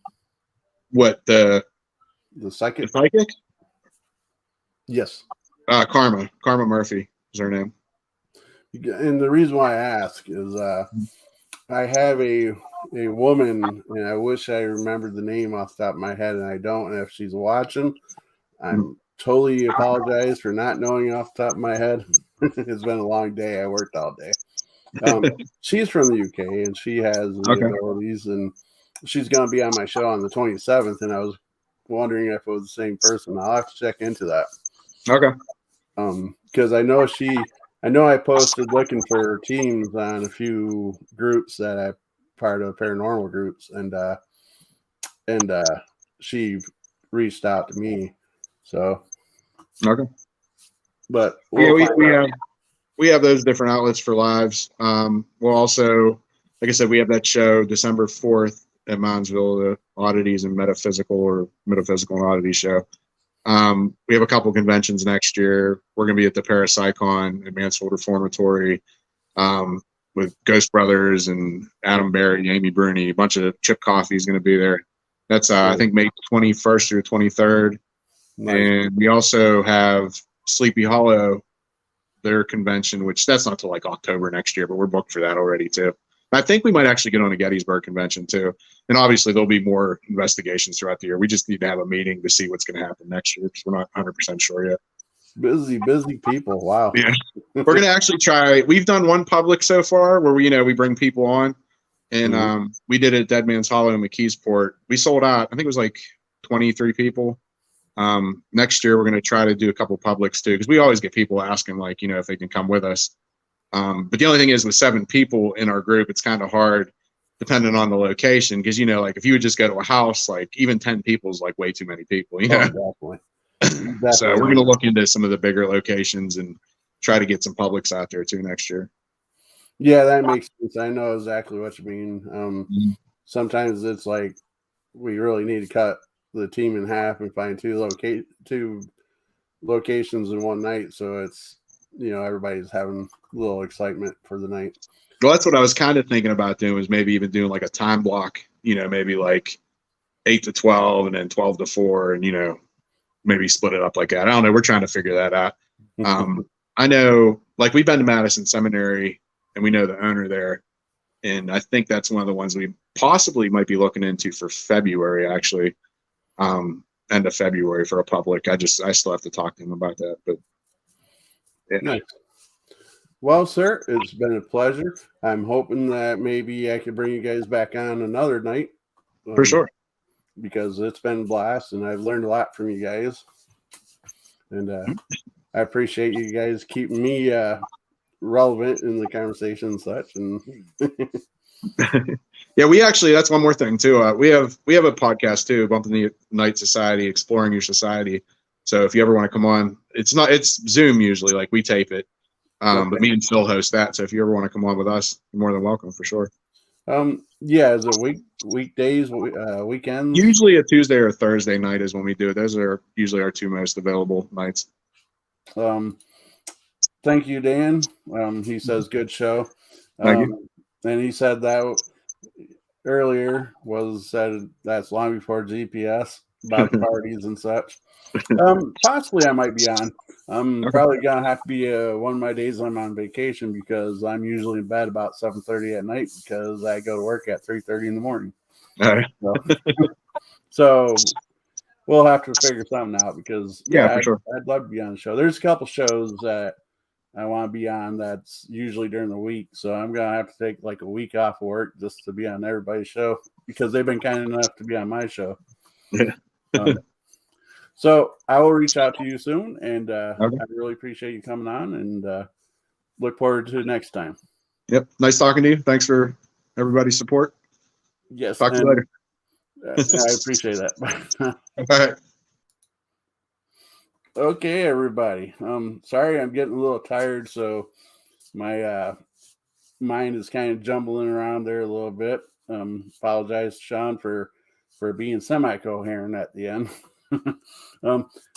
What the psychic? The psychic? Yes. Karma Murphy is her name. And the reason why I ask is I have a woman, and I wish I remembered the name off the top of my head, and I don't. And if she's watching, I'm totally apologize for not knowing off the top of my head. It's been a long day. I worked all day. She's from the UK, and she has the abilities, and she's going to be on my show on the 27th. And I was wondering if it was the same person. I'll have to check into that. Okay. Because I know I posted looking for teams on a few groups that I'm part of, paranormal groups, and she reached out to me. So but we have those different outlets for lives. We'll also, like I said, we have that show December 4th at Moundsville, the Oddities and Metaphysical and Oddity show. We have a couple conventions next year. We're going to be at the Parapsychon at Mansfield Reformatory with Ghost Brothers and Adam Berry, Amy Bruni. A bunch of Chip Coffee is going to be there. That's I think May 21st through 23rd. Nice. And we also have Sleepy Hollow, their convention, which that's not till like October next year, but we're booked for that already too. I think we might actually get on a Gettysburg convention too. And obviously there'll be more investigations throughout the year. We just need to have a meeting to see what's going to happen next year, because we're not 100% sure yet. Busy people. Wow. Yeah. We're going to actually try. We've done one public so far where we bring people on, and we did it at Dead Man's Hollow in McKeesport. We sold out. I think it was like 23 people. Next year we're going to try to do a couple publics too, because we always get people asking if they can come with us. But the only thing is with 7 people in our group, it's kind of hard depending on the location, because if you would just go to a house, like even 10 people is like way too many people. Definitely. So we're going to look into some of the bigger locations and try to get some publics out there too next year. Yeah, that makes sense. I know exactly what you mean. Sometimes it's like we really need to cut the team in half and find two locations in one night, so it's everybody's having a little excitement for the night. Well, that's what I was kind of thinking about doing, was maybe even doing like a time block, maybe like 8 to 12 and then 12 to 4, and maybe split it up like that. I don't know. We're trying to figure that out. I know, like, we've been to Madison Seminary, and we know the owner there, and I think that's one of the ones we possibly might be looking into for February, actually. End of February for a public. I still have to talk to him about that, but yeah. Nice. Well, sir, it's been a pleasure. I'm hoping that maybe I could bring you guys back on another night. For sure. Because it's been a blast, and I've learned a lot from you guys. And I appreciate you guys keeping me relevant in the conversation and such. And yeah, we actually, that's one more thing too. We have a podcast too, Bumping the Night Society, Exploring Your Society. So if you ever want to come on, it's Zoom usually, like we tape it. But me and Phil host that. So if you ever want to come on with us, you're more than welcome for sure. Yeah, is it weekdays, weekends? Usually a Tuesday or a Thursday night is when we do it. Those are usually our 2 most available nights. Thank you, Dan. He says good show. Thank you. And he said that earlier said that's long before GPS. about the parties and such. Possibly I might be on. I'm probably gonna have to be one of my days I'm on vacation because I'm usually in bed about 7:30 at night because I go to work at 3:30 in the morning. All right. So we'll have to figure something out because for sure. I'd love to be on the show. There's a couple shows that I want to be on that's usually during the week, so I'm gonna have to take like a week off of work just to be on everybody's show because they've been kind enough to be on my show. Yeah. So I will reach out to you soon, and Okay. I really appreciate you coming on, and look forward to next time. Yep. Nice talking to you. Thanks for everybody's support. Yes. Talk to you later. I appreciate that. All right. Okay, everybody. Sorry, I'm getting a little tired, so my mind is kind of jumbling around there a little bit. Apologize, Sean, for being semi-coherent at the end.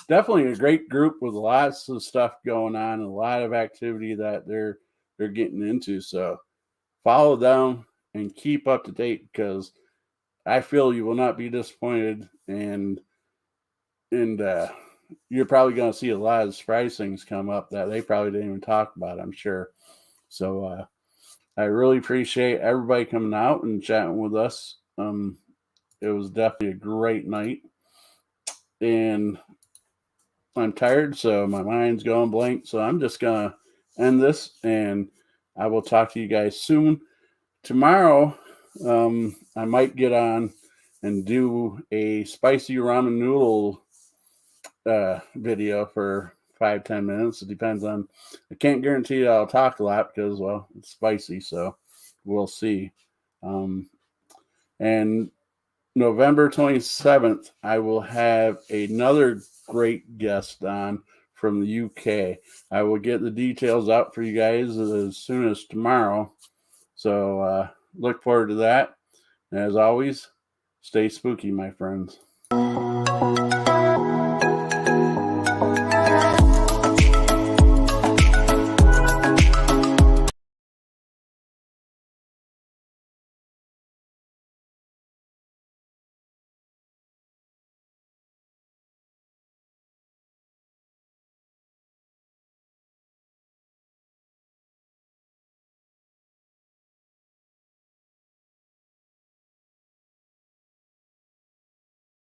Definitely a great group with lots of stuff going on and a lot of activity that they're getting into. So follow them and keep up to date because I feel you will not be disappointed, and you're probably going to see a lot of surprise things come up that they probably didn't even talk about, I'm sure. So I really appreciate everybody coming out and chatting with us. It was definitely a great night, and I'm tired, so my mind's going blank. So I'm just going to end this, and I will talk to you guys soon. Tomorrow, I might get on and do a spicy ramen noodle video for 5-10 minutes. It depends on, I can't guarantee I'll talk a lot because, well, it's spicy, so we'll see. And November 27th, I will have another great guest on from the UK. I will get the details out for you guys as soon as tomorrow. So look forward to that. And as always, stay spooky, my friends.